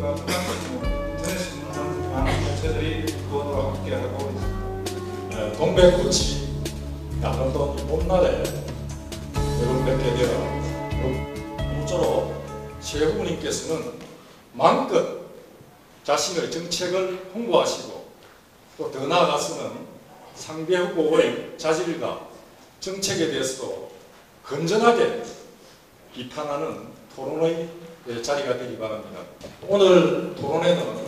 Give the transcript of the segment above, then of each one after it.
유튜브가 인터넷 많은 매체들이 그거와 함께하고 있습니다. 동백꽃이 나눴던 이 봄날에 여러분 뵙게 되어 아무쪼록 최 후보님께서는 마음껏 자신의 정책을 홍보하시고 또 더 나아가서는 상대 후보의 자질과 정책에 대해서도 건전하게 비판하는 토론의 자리가 되기 바랍니다. 오늘 토론회는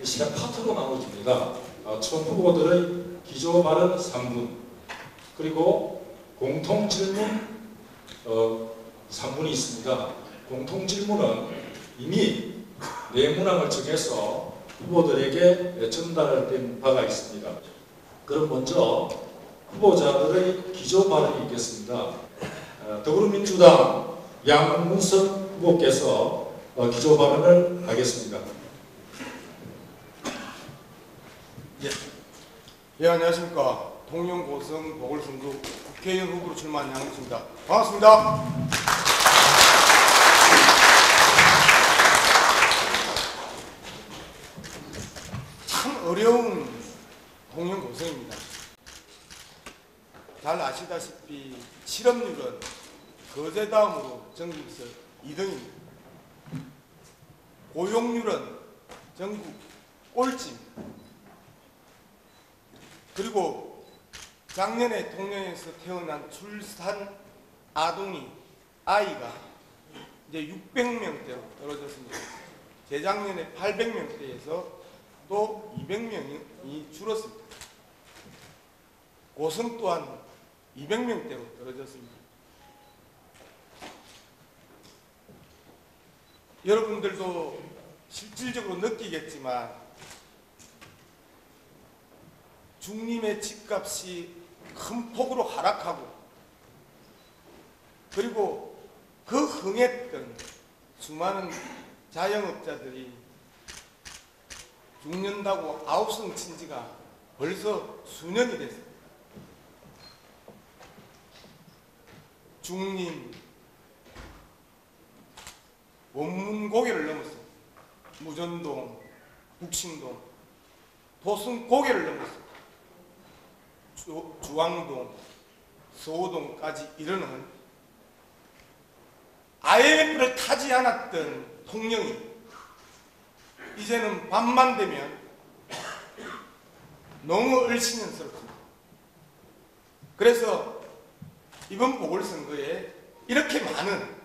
시간 파트로 나눠집니다. 총 후보들의 기조 발언 3분, 그리고 공통 질문 3분이 있습니다. 공통 질문은 이미 내문항을 정해서 후보들에게 전달된 바가 있습니다. 그럼 먼저 후보자들의 기조 발언이 있겠습니다. 더불어민주당 양문석 후보께서 기조 발언을 하겠습니다. 예, 안녕하십니까. 통영고성 보궐선거 국회의원 후보로 출마한 양문석입니다. 반갑습니다. 참 어려운 통영고성입니다. 잘 아시다시피 실업률은 거제 다음으로 전국에서 2등입니다. 고용률은 전국 꼴찌입니다. 그리고 작년에 통영에서 태어난 출산 아이가 이제 600명대로 떨어졌습니다. 재작년에 800명대에서 또 200명이 줄었습니다. 고성 또한 200명대로 떨어졌습니다. 여러분들도 실질적으로 느끼겠지만 중림의 집값이 큰 폭으로 하락하고, 그리고 그 흥했던 수많은 자영업자들이 죽는다고 아우성 친 지가 벌써 수년이 됐습니다. 중림 원문 고개를 넘어서 무전동, 국신동, 도승 고개를 넘어서 주왕동, 서호동까지 이르는 IMF를 타지 않았던 통영이 이제는 밤만 되면 너무 얼씬스럽습니다. 그래서 이번 보궐선거에 이렇게 많은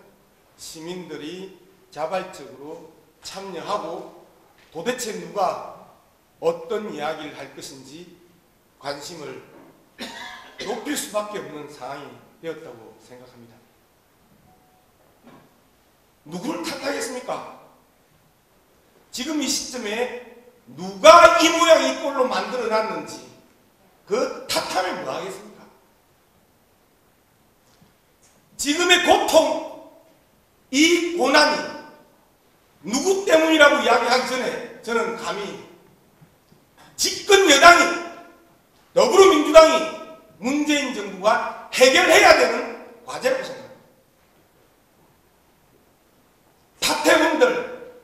시민들이 자발적으로 참여하고 도대체 누가 어떤 이야기를 할 것인지 관심을 높일 수밖에 없는 상황이 되었다고 생각합니다. 누구를 탓하겠습니까? 지금 이 시점에 누가 이 모양 이 꼴로 만들어놨는지 그 탓하면 뭐 하겠습니까? 지금의 고통, 이 고난이 누구 때문이라고 이야기하기 전에 저는 감히 집권 여당이, 더불어민주당이, 문재인 정부가 해결해야 되는 과제라고 생각합니다. 탓해본들,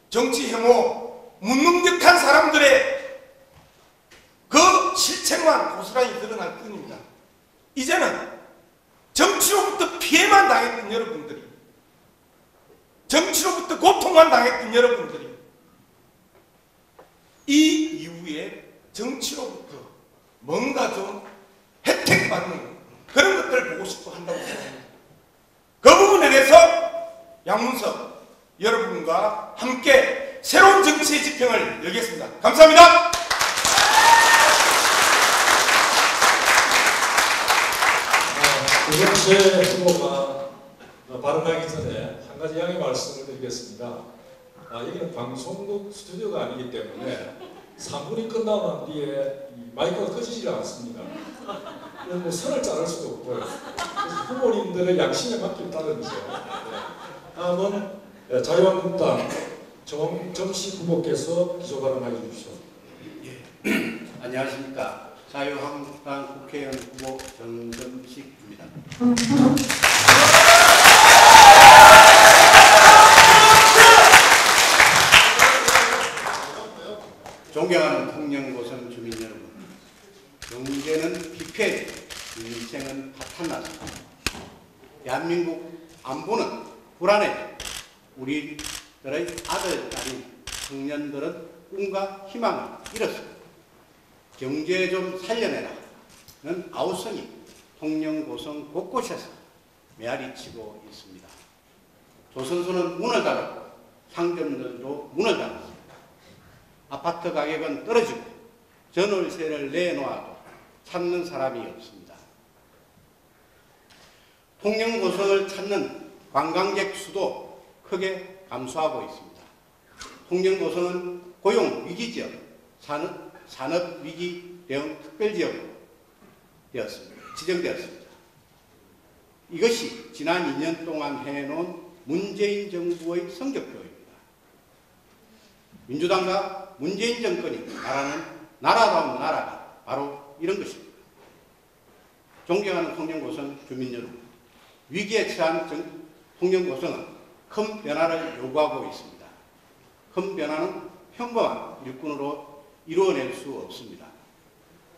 정치 혐오, 무능력한 사람들의 그 실체만 고스란히 드러날 뿐입니다. 이제는 정치로부터 피해만 당했던 여러분들이, 정치로부터 고통만 당했던 여러분들이 이 이후에 정치로부터 뭔가 좀 혜택받는 그런 것들을 보고 싶어 한다고 생각합니다. 그 부분에 대해서 양문석 여러분과 함께 새로운 정치의 지평을 열겠습니다. 감사합니다. 두 번째 후보가 발언하기 전에 한 가지 양해 말씀을 드리겠습니다. 여기는 방송국 스튜디오가 아니기 때문에 3분이 끝나고 난 뒤에 마이크가 꺼지지 않습니다. 뭐 선을 자를 수도 없고요. 그래서 후보님들의 양심에 맡길 따름이죠. 다음은 자유한국당 정점식 후보께서 기조 발언하게 해주십시오. 안녕하십니까. 자유한국당 국회의원 후보 정점식입니다. 탐났습니다. 대한민국 안보는 불안해져 우리들의 아들, 딸인 청년들은 꿈과 희망을 잃었습니다. 경제 좀 살려내라는 아우성이 통영고성 곳곳에서 메아리치고 있습니다. 조선소는 문을 닫았고 상점들도 문을 닫았습니다. 아파트 가격은 떨어지고 전월세를 내놓아도 찾는 사람이 없습니다. 통영고성을 찾는 관광객 수도 크게 감소하고 있습니다. 통영고성은 고용위기지역, 산업위기 대응 특별지역으로 지정되었습니다. 이것이 지난 2년 동안 해놓은 문재인 정부의 성적표입니다. 민주당과 문재인 정권이 말하는 나라다운 나라가 바로 이런 것입니다. 존경하는 통영고성 주민 여러분, 위기에 처한 통영고성은 큰 변화를 요구하고 있습니다. 큰 변화는 평범한 일꾼으로 이루어낼 수 없습니다.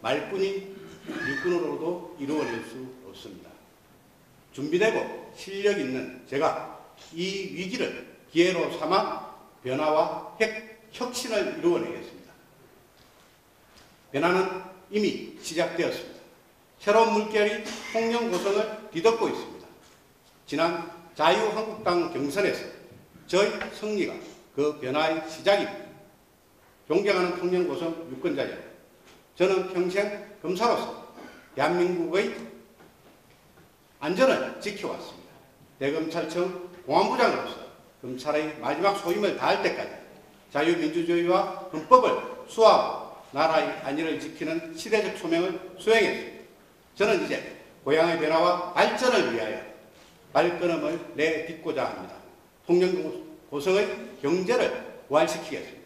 말뿐인 일꾼으로도 이루어낼 수 없습니다. 준비되고 실력 있는 제가 이 위기를 기회로 삼아 변화와 혁신을 이루어내겠습니다. 변화는 이미 시작되었습니다. 새로운 물결이 통영고성을 뒤덮고 있습니다. 지난 자유한국당 경선에서 저희 승리가 그 변화의 시작입니다. 존경하는 통영고성 유권자 여러분, 저는 평생 검사로서 대한민국의 안전을 지켜왔습니다. 대검찰청 공안부장으로서 검찰의 마지막 소임을 다할 때까지 자유민주주의와 헌법을 수호하고 나라의 안위를 지키는 시대적 소명을 수행했습니다. 저는 이제 고향의 변화와 발전을 위하여 발걸음을 내딛고자 합니다. 통영고성의 경제를 부활시키겠습니다.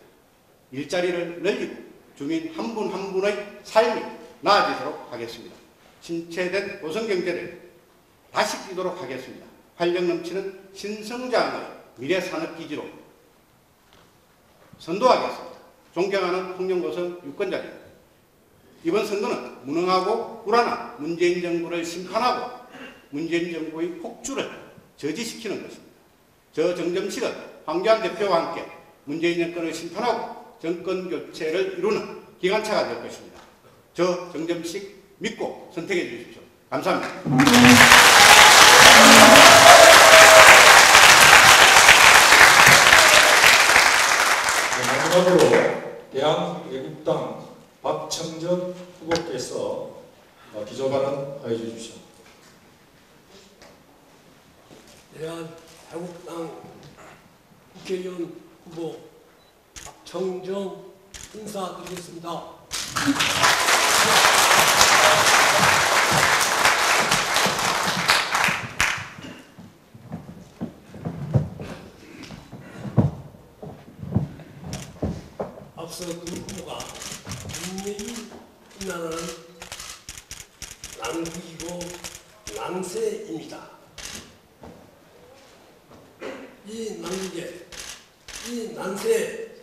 일자리를 늘리고 주민 한 분 한 분의 삶이 나아지도록 하겠습니다. 침체된 고성경제를 다시 뛰도록 하겠습니다. 활력 넘치는 신성장의 미래산업기지로 선도하겠습니다. 존경하는 통영고성 유권자님, 이번 선거는 무능하고 불안한 문재인 정부를 심판하고 문재인 정부의 폭주를 저지시키는 것입니다. 저 정점식은 황교안 대표와 함께 문재인 정권을 심판하고 정권 교체를 이루는 기관차가 될 것입니다. 저 정점식 믿고 선택해 주십시오. 감사합니다. 마지막으로 대한애국당 박청전 후보께서 기조 발언하여 주십시오. 대한애국당 국회의원 후보 박청정 인사드리겠습니다. 앞서 두 후보가 분명히 이 나라는 난국이고 난세입니다. 이 난국에, 이 난세에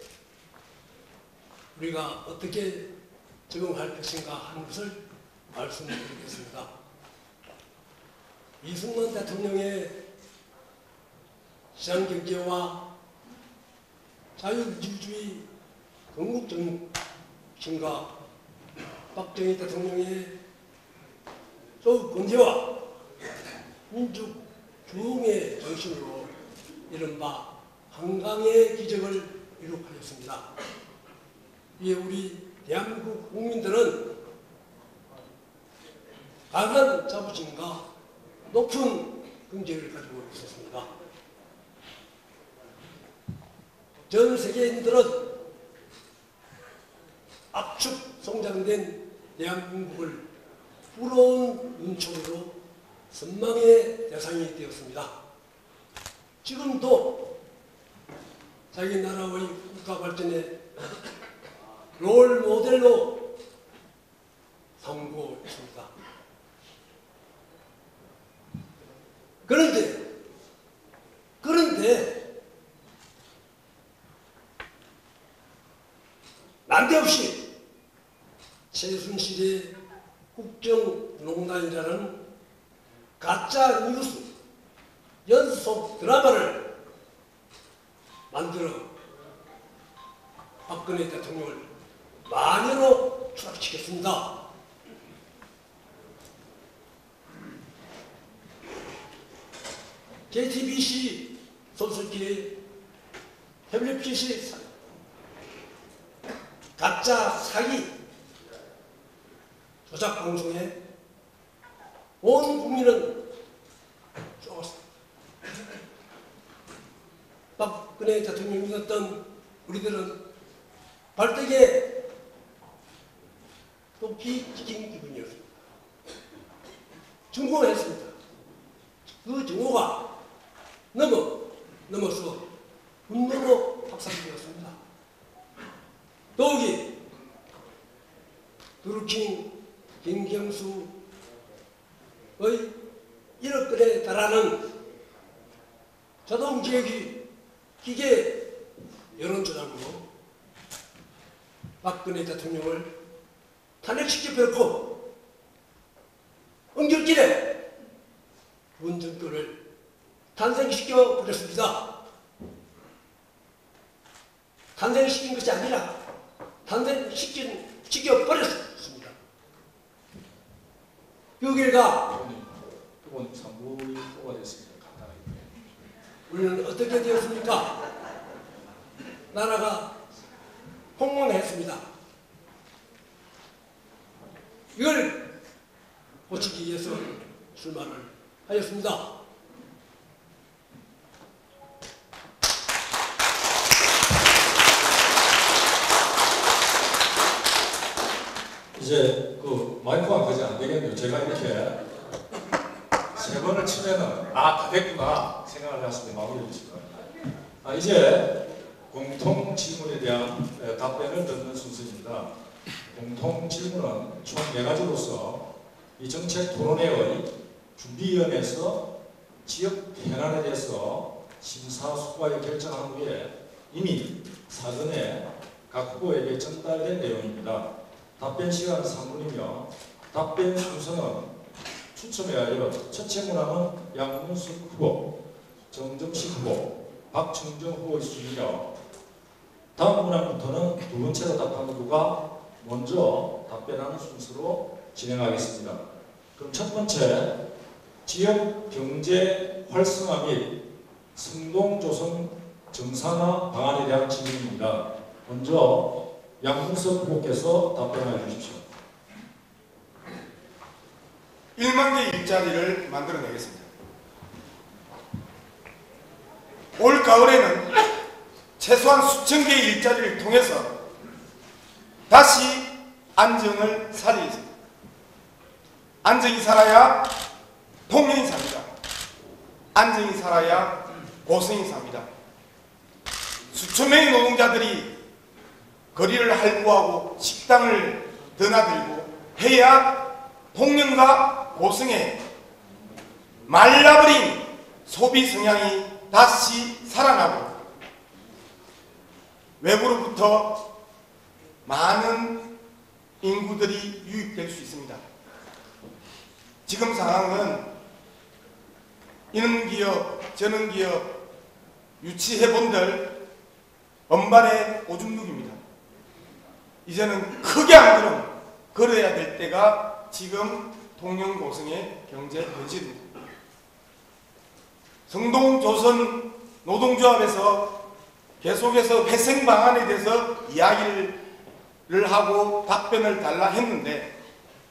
우리가 어떻게 적응할 것인가 하는 것을 말씀드리겠습니다. 이승만 대통령의 시장경제와 자유민주주의 건국정신과 박정희 대통령의 조국건재와 민족중흥의 정신으로 이른바 한강의 기적을 이룩하였습니다. 이에 우리 대한민국 국민들은 강한 자부심과 높은 긍지를 가지고 있었습니다. 전 세계인들은 압축 성장된 대한민국을 부러운 눈초리로 선망의 대상이 되었습니다. 지금도 자기 나라의 국가 발전에 롤 모델로 삼고 있습니다. 그런데 난데없이 최순실의 국정농단이라는 가짜 뉴스 연속 드라마를 만들어 박근혜 대통령을 만연로 추락시켰습니다. JTBC 손석희의 WPC 가짜 사기 조작 방송에 온 국민은 쏘았습니다. 박근혜 대통령이 믿었던 우리들은 발등에 높이 찍힌 기분이었습니다. 증오했습니다. 그 증오가 넘어서 분노로 확산되었습니다. 더욱이 드루킹 김경수의 1억 건에 달하는 자동기억이 기계 여론조작으로 박근혜 대통령을 탄핵시켜버렸고 은결길에 문정권을 탄생시켜버렸습니다. 탄생시킨 것이 아니라 탄생시켜버렸습니다. 그 결과 이번 3부의 후보가 됐습니다. 간단하게. 우리는 어떻게 되었습니까? 나라가 폭망했습니다. 이걸 고치기 위해서 출마를 하였습니다. 이제 그 마이크가 거의 안 되겠네요. 제가 이렇게 3번을 치면은 다 됐구나 생각을 했습니다. 마무리를 치면. 이제 공통 질문에 대한 답변을 듣는 순서입니다. 공통 질문은 총 4가지로서 이 정책 토론회의 준비위원회에서 지역 현안에 대해서 심사숙고하여 결정한 후에 이미 사전에 각 후보에게 전달된 내용입니다. 답변 시간은 3분이며 답변 순서는 추첨에 하여 첫째 문항은 양문숙 후보, 정점식 후보, 박충정 후보의 순이며 다음 문항부터는 두 번째로 답한 후보가 먼저 답변하는 순서로 진행하겠습니다. 그럼 첫 번째, 지역 경제 활성화 및 성동조성 정상화 방안에 대한 질문입니다. 먼저 양문석 후보께서 답변해 주십시오. 1만 개 일자리를 만들어내겠습니다. 올 가을에는 최소한 수천 개의 일자리를 통해서 다시 안정을 살리겠습니다. 안정이 살아야 통영이 삽니다. 안정이 살아야 고성이 삽니다. 수천 명의 노동자들이 거리를 할구하고 식당을 드나들고 해야 통영과 고성에 말라버린 소비 성향이 다시 살아나고 외부로부터 많은 인구들이 유입될 수 있습니다. 지금 상황은 이런 기업, 저런 기업 유치해본들 엄발의 오줌누기입니다. 이제는 크게 안 그럼 걸어야 될 때가 지금 통영고성의 경제 현실입니다. 성동조선 노동조합에서 계속해서 회생 방안에 대해서 이야기를 하고 답변을 달라 했는데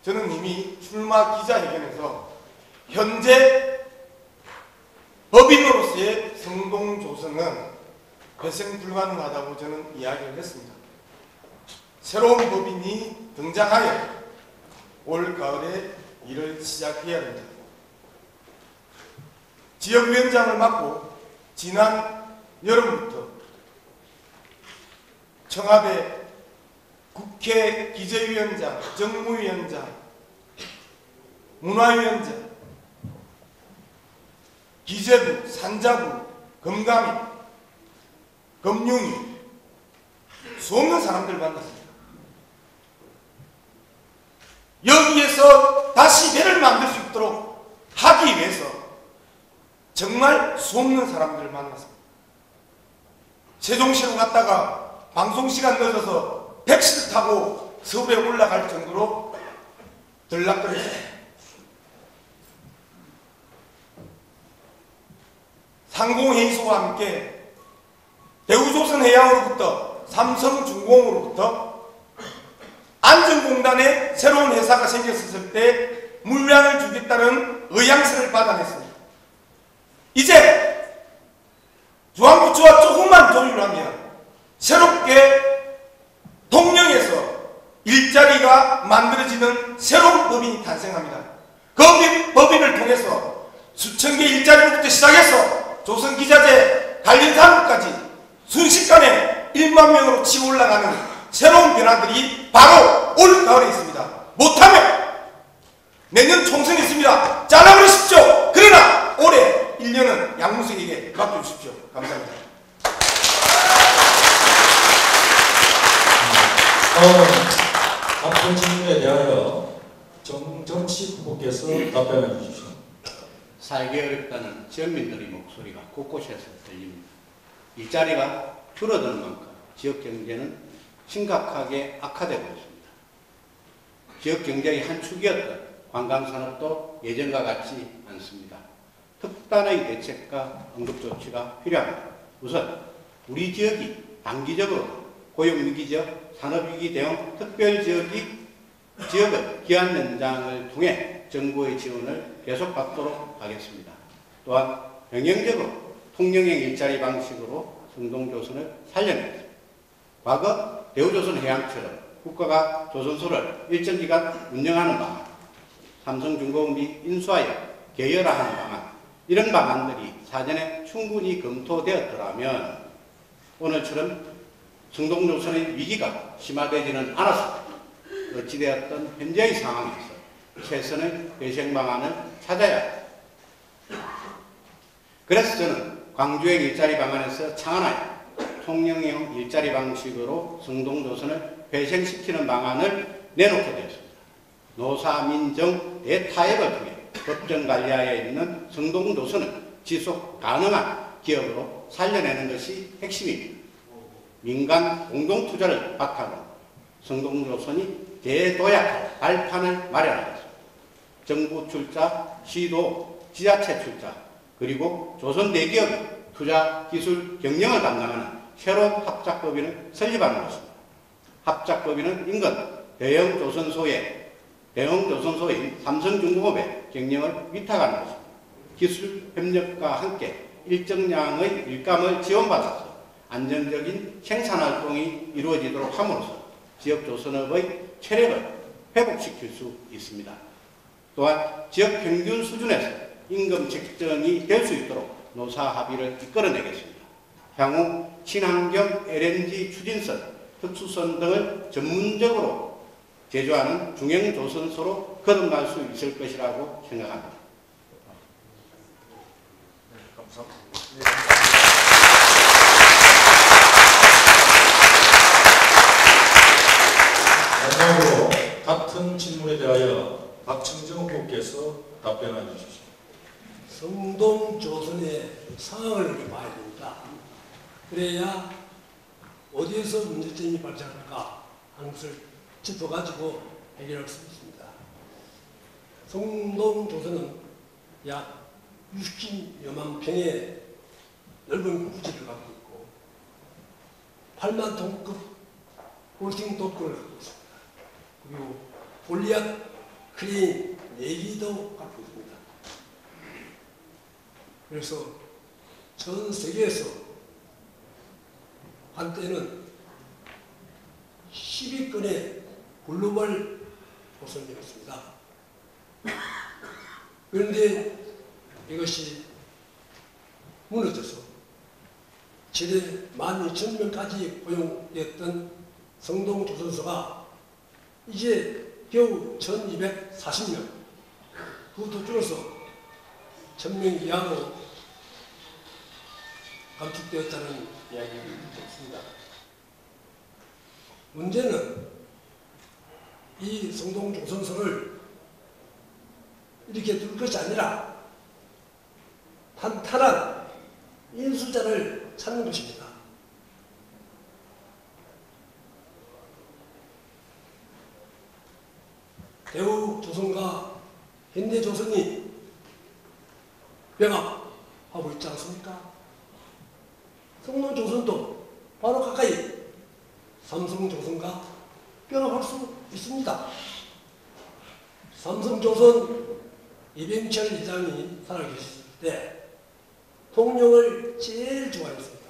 저는 이미 출마 기자회견에서 현재 법인으로서의 성동조선은 회생 불가능하다고 저는 이야기를 했습니다. 새로운 법인이 등장하여 올 가을에 일을 시작해야 됩니다. 지역위원장을 맡고 지난 여름부터 청와대 국회 기재위원장, 정무위원장, 문화위원장, 기재부, 산자부, 금감위, 금융위 수없는 사람들 만났습니다. 여기에서 다시 배를 만들 수 있도록 하기 위해서 정말 수없는 사람들을 만났습니다. 세종시로 갔다가 방송시간 늦어서 택시를 타고 서울에 올라갈 정도로 들락거렸습니다. 상공회의소와 함께 대우조선해양으로부터 삼성중공으로부터 안전공단에 새로운 회사가 생겼을 때 물량을 주겠다는 의향서를 받아냈습니다. 이제 중앙부처와 조금만 조율을 하면 새롭게 통영에서 일자리가 만들어지는 새로운 법인이 탄생합니다. 그 법인을 통해서 수천 개 일자리부터 시작해서 조선기자재 관련산업까지 순식간에 1만 명으로 치고 올라가는 새로운 변화들이 바로 올 가을에 있습니다. 못하면 내년 총선이 있습니다. 잘라버리십시오. 그러나 올해 1년은 양문석에게 맡겨주십시오. 감사합니다. 앞선 질문에 대하여 정정식 후보께서 답변해 주십시오. 살기 어렵다는 지역민들의 목소리가 곳곳에서 들립니다. 일자리가 줄어드는 만큼 지역 경제는 심각하게 악화되고 있습니다. 지역 경제의 한 축이었던 관광산업도 예전과 같지 않습니다. 특단의 대책과 응급조치가 필요합니다. 우선 우리 지역이 단기적으로 고용위기적 산업위기 대응 특별지역의 기한 연장을 통해 정부의 지원을 계속받도록 하겠습니다. 또한 병행적으로 통영행 일자리 방식으로 성동조선을 살려내겠습니다. 과거 대우조선해양처럼 국가가 조선소를 일정 기간 운영하는 방안, 삼성중공업이 인수하여 계열화하는 방안, 이런 방안들이 사전에 충분히 검토되었더라면 오늘처럼 성동조선의 위기가 심화되지는 않았습니다. 어찌되었던 현재의 상황에서 최선의 대책 방안을 찾아야 합니다. 그래서 저는 광주행 일자리 방안에서 창안하여 통영형 일자리 방식으로 성동조선을 회생시키는 방안을 내놓게 되었습니다. 노사민정 대타협을 통해 법정 관리하에 있는 성동조선을 지속 가능한 기업으로 살려내는 것이 핵심입니다. 민간 공동투자를 바탕으로 성동조선이 대도약할 발판을 마련하겠습니다. 정부 출자, 시도, 지자체 출자, 그리고 조선 대기업이 투자, 기술, 경영을 담당하는 새로운 합작법인을 설립하는 것입니다. 합작법인은 인근 대형조선소인 삼성중공업의 경영을 위탁하는 것입니다. 기술 협력과 함께 일정량의 일감을 지원받아서 안정적인 생산활동이 이루어지도록 함으로써 지역조선업의 체력을 회복시킬 수 있습니다. 또한 지역 평균 수준에서 임금 책정이 될 수 있도록 노사합의를 이끌어내겠습니다. 향후 친환경 LNG 추진선, 특수선 등을 전문적으로 제조하는 중형조선소로 거듭날 수 있을 것이라고 생각합니다. 마지막으로 같은 질문에 대하여 박청정 후보께서 답변해 주십시오. 성동조선의 상황을 봐야 됩니다. 그래야 어디에서 문제점이 발생할까 하는 것을 짚어가지고 해결할 수 있습니다. 성동조선은 약 60여만 평의 넓은 부지를 갖고 있고 8만 톤급 홀팅 도크를 갖고 있습니다. 그리고 볼리앗 크레인 4기도 갖고 있습니다. 그래서 전 세계에서 한때는 10위권의 글로벌 조선이었습니다. 그런데 이것이 무너져서 최대 12,000명까지 고용되었던 성동조선소가 이제 겨우 1,240명, 그것도 줄어서 1,000명 이하로 감축되었다는 이야기를 듣습니다. 문제는 이 성동조선소를 이렇게 둘 것이 아니라 탄탄한 인수자를 찾는 것입니다. 대우조선과 현대조선이 병합하고 있지 않습니까? 성농조선도 바로 가까이 삼성조선과 병합할 수 있습니다. 삼성조선 이병철 이장이 살아계셨을 때 통영을 제일 좋아했습니다.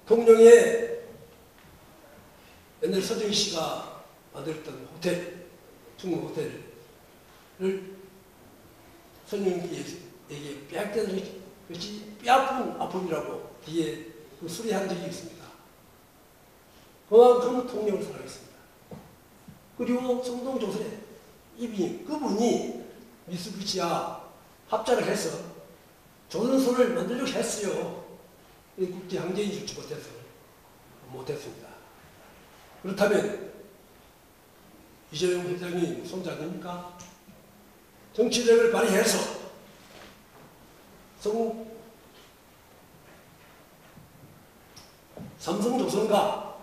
통영에 옛날 서정희 씨가 만들었던 호텔, 중국 호텔을 서정희에게 빼앗기는 것이 뼈아픈 아픔이라고 뒤에 그 수리한 적이 있습니다. 그만큼 통영을 사랑했습니다. 그리고 성동조선에 그분이 미쓰비시와 합작을 해서 조선소를 만들려고 했어요. 국제항쟁이 줄지 못했습니다. 그렇다면 이재용 회장이 손자 아닙니까? 정치력을 발휘해서 삼성조선과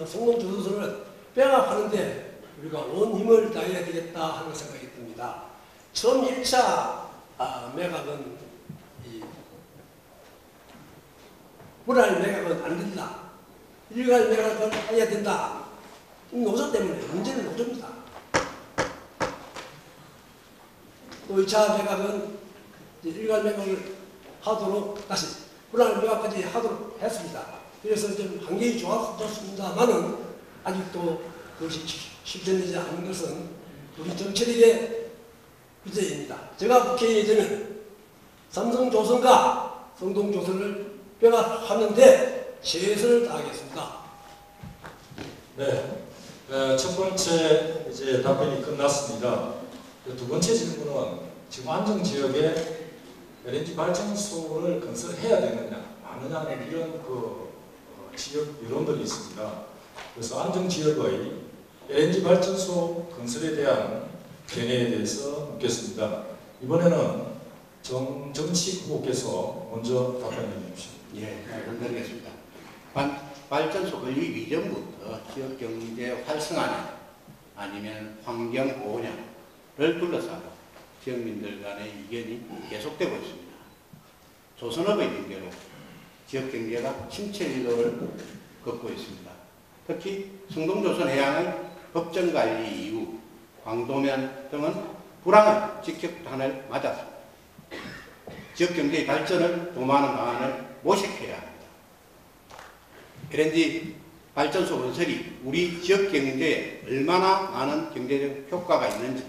성동조선을 빼앗하는데 우리가 온 힘을 다해야 되겠다 하는 생각이 듭니다. 처음 1차 매각은 불알 매각은 안 된다. 일괄 매각은 해야 된다. 노조 때문에 문제는 노조입니다. 또 2차 매각은 일괄 매각을 하도록 다시 불알 매각까지 하도록 했습니다. 그래서 좀 환경이 좋았습니다만은 아직도 그것이 실현되지 않은 것은 우리 정치력의 문제입니다. 제가 국회의원이 되면 삼성조선과 성동조선을 병합하는데 최선을 다하겠습니다. 네, 첫 번째 이제 답변이 끝났습니다. 두 번째 질문은 지금 안정지역에 LNG 발전소를 건설해야 되느냐, 마느냐는 이런 지역 여론들이 있습니다. 그래서 안정지역의 LNG 발전소 건설에 대한 견해에 대해서 묻겠습니다. 이번에는 정정식 후보께서 먼저 답변해 주십시오. 예, 답변드리겠습니다. 발전소 건립 이전부터 지역 경제 활성화냐 아니면 환경 보호냐를 둘러싸고 지역민들 간의 이견이 계속되고 있습니다. 조선업의 핑계로 지역 경제가 침체 기도를 걷고 있습니다. 특히 성동조선 해양의 법정관리 이후 광도면 등은 불황의 직격탄을 맞았습니다. 지역 경제의 발전을 도모하는 방안을 모색해야 합니다. LNG 발전소 건설이 우리 지역 경제에 얼마나 많은 경제적 효과가 있는지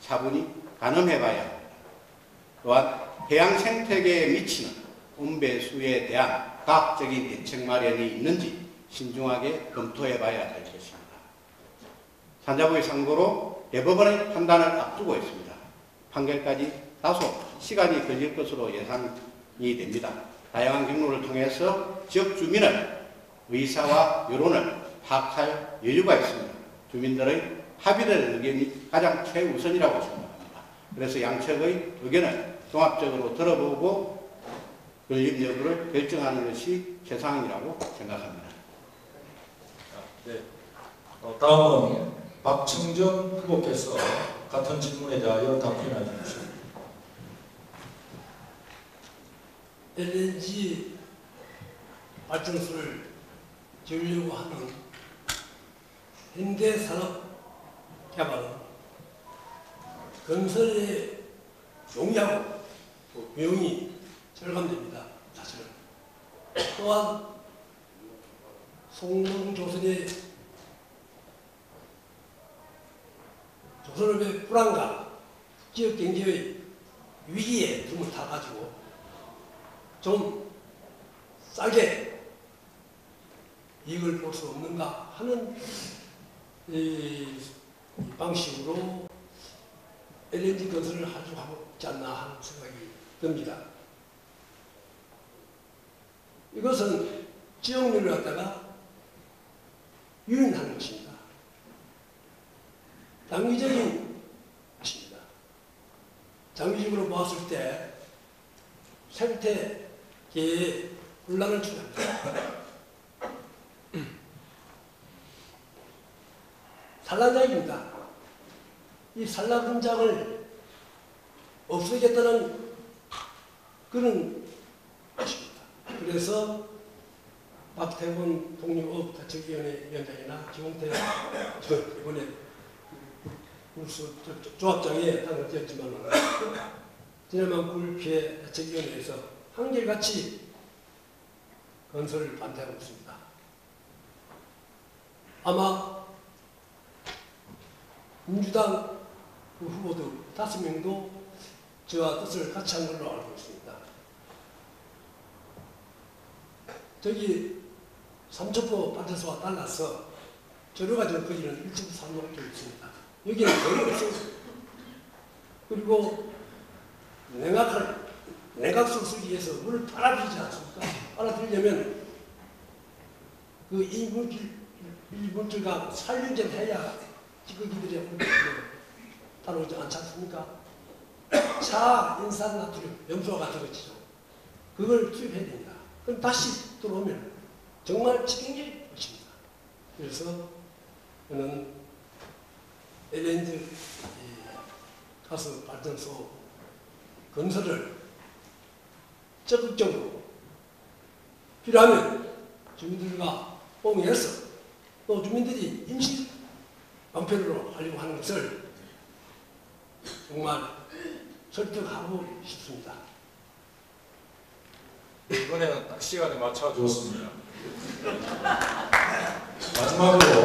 차분히 가늠해봐야 합니다. 또한 해양 생태계에 미치는 온배수에 대한 과학적인 대책 마련이 있는지 신중하게 검토해봐야 될 것입니다. 산자부의 상고로 대법원의 판단을 앞두고 있습니다. 판결까지 다소 시간이 걸릴 것으로 예상이 됩니다. 다양한 경로를 통해서 지역 주민의 의사와 여론을 파악할 여유가 있습니다. 주민들의 합의될 의견이 가장 최우선이라고 생각합니다. 그래서 양측의 의견을 종합적으로 들어보고 건립 여부를 결정하는 것이 최상이라고 생각합니다. 네. 다음은 박청정 후보께서 같은 질문에 대하여 답변해 주십시오. LNG 발전소를 지으려고 하는 현대산업개발은 건설에 용이하고 비용이 절감됩니다. 사실은. 또한 성동조선의 조선업의 불안과 지역경제의 위기에 등을 타가지고 좀 싸게 이익을 볼 수 없는가 하는 이 방식으로 LNG 건설을 하려고 있지 않나 하는 생각이 듭니다. 이것은 지역민을 갖다가 유인하는 것입니다. 단기적인 장기적으로 보았을 때 생태계에 혼란을 초래합니다. 산란장입니다. 이 산란 현장을 없애겠다는 그런 것입니다. 그래서 박태원 독립어업대책위원회 위원장이나 김홍태 이번에 울수 조합장에 당선되었지만 지난번 굴피해 대책위원회에서 한결같이 건설을 반대하고 있습니다. 아마 민주당 그 후보들 5명도 저와 뜻을 같이 한 걸로 알고 있습니다. 저기 삼천포 발전소와 달라서 저류가 될 거리는 1.3km 있습니다. 여기는 거리 없습니다. 그리고 냉각수를 쓰기 위해서 물을 빨아들이지 않습니까? 빨아들이려면 그 이물질과 살균제를 해야 찌꺼기들이 따라오지 않지 않습니까? 차, 인산, 나트륨, 염소와 같은 것이죠. 그걸 투입해야 됩니다. 그럼 다시 들어오면 정말 치명적인 것입니다. 그래서 저는 LNG 가스 발전소 건설을 적극적으로 필요하면 주민들과 공유해서 또 주민들이 임시 방편으로 하려고 하는 것을 정말 설득하고 싶습니다. 이번에는 딱 시간에 맞춰주었습니다. 마지막으로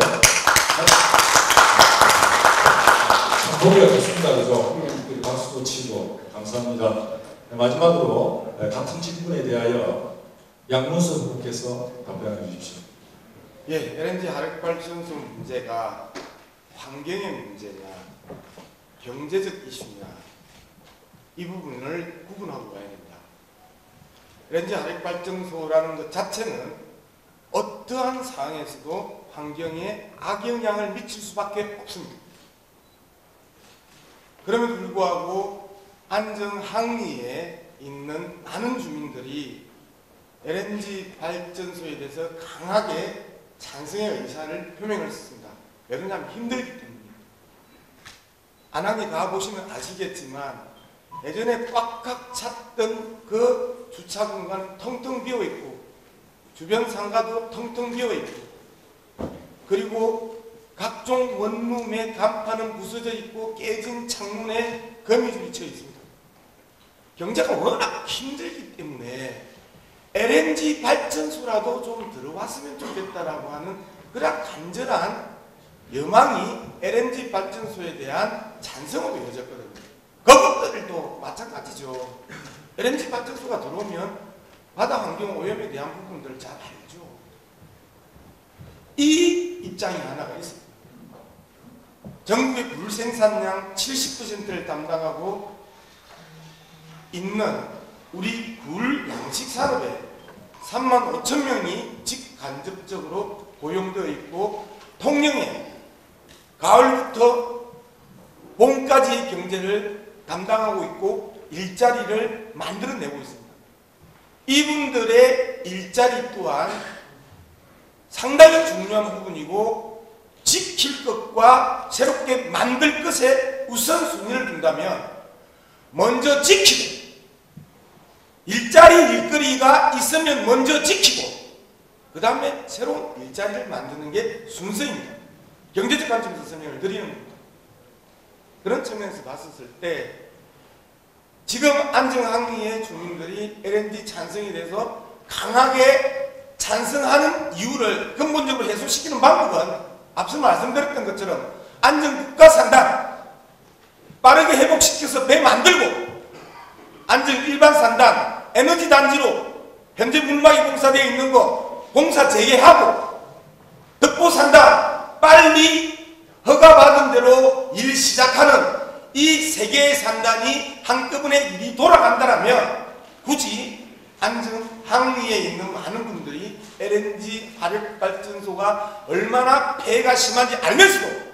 참 보기가 좋습니다. 그죠? 박수도 치고 감사합니다. 마지막으로 같은 질문에 대하여 양문석 후보께서 답변해 주십시오. 예, LNG 화력발전소 문제가 환경의 문제냐, 경제적 이슈냐, 이 부분을 구분하고 가야 됩니다. LNG 화력발전소라는 것 자체는 어떠한 상황에서도 환경에 악영향을 미칠 수밖에 없습니다. 그럼에도 불구하고 안정항리에 있는 많은 주민들이 LNG 발전소에 대해서 강하게 찬성의 의사를 표명했습니다. 왜 그러냐면 힘들기 때문입니다. 안항에 가보시면 아시겠지만 예전에 꽉꽉 찼던 그 주차 공간은 텅텅 비어있고 주변 상가도 텅텅 비어있고 그리고 각종 원룸의 간판은 부서져 있고 깨진 창문에 거미 비쳐 있습니다. 경제가 워낙 힘들기 때문에 LNG 발전소라도 좀 들어왔으면 좋겠다라고 하는 그런 간절한 여망이 LNG 발전소에 대한 찬성으로 이어졌거든요. 그것들도 마찬가지죠. LNG 발전소가 들어오면 바다 환경 오염에 대한 부분들을 잘 알죠. 이 입장이 하나가 있습니다. 전국의 굴 생산량 70%를 담당하고 있는 우리 굴 양식 산업에 3만 5천 명이 직간접적으로 고용되어 있고 통영에 가을부터 봄까지의 경제를 담당하고 있고 일자리를 만들어내고 있습니다. 이분들의 일자리 또한 상당히 중요한 부분이고 지킬 것과 새롭게 만들 것에 우선순위를 둔다면 먼저 지키고 일자리 일거리가 있으면 먼저 지키고 그 다음에 새로운 일자리를 만드는 게 순서입니다. 경제적 관점에서 설명을 드리는 겁니다. 그런 측면에서 봤었을 때 지금 안정항리의 주민들이 LNG 찬성에 대해서 강하게 찬성하는 이유를 근본적으로 해소시키는 방법은 앞서 말씀드렸던 것처럼 안정국가 산단 빠르게 회복시켜서 배 만들고 안정 일반 산단 에너지 단지로 현재 물막이 공사되어 있는 거 공사 재개하고 덕보 산단 빨리 허가받은 대로 일 시작하는 이 세 개의 산단이 한꺼번에 일이 돌아간다면 굳이 안정 항리에 있는 많은 분들이 LNG 화력발전소가 얼마나 폐해가 심한지 알면서도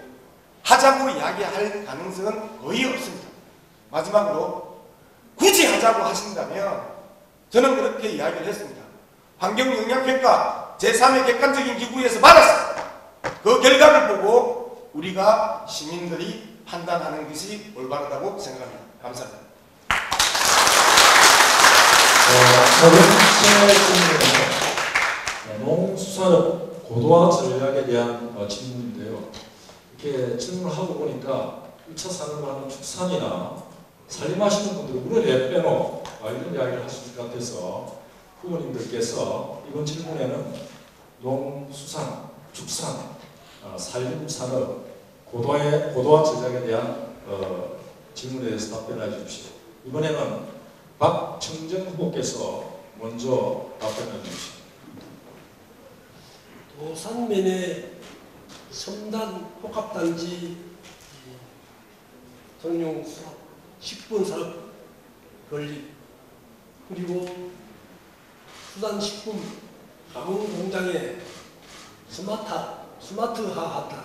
하자고 이야기할 가능성은 거의 없습니다. 마지막으로 굳이 하자고 하신다면 저는 그렇게 이야기를 했습니다. 환경영향평가 제3의 객관적인 기구에서 받았습니다. 그 결과를 보고 우리가 시민들이 판단하는 것이 올바르다고 생각합니다. 감사합니다. 첫 번째 질문은 농수산업 고도화 전략에 대한 질문인데요. 이렇게 질문을 하고 보니까 1차 산업을 하는 축산이나 살림하시는 분들 우리를 내빼놓 이런 이야기를 하실 것 같아서 후보님들께서 이번 질문에는 농수산, 축산, 살림산업 고도화 전략에 대한 질문에 대해서 답변해 주십시오. 이번에는 박청정 후보께서 먼저 답변해 주십시오. 도산면의 첨단 복합단지 정용수업, 식분산업 건립, 그리고 수산식품 가공공장의 스마트화하다는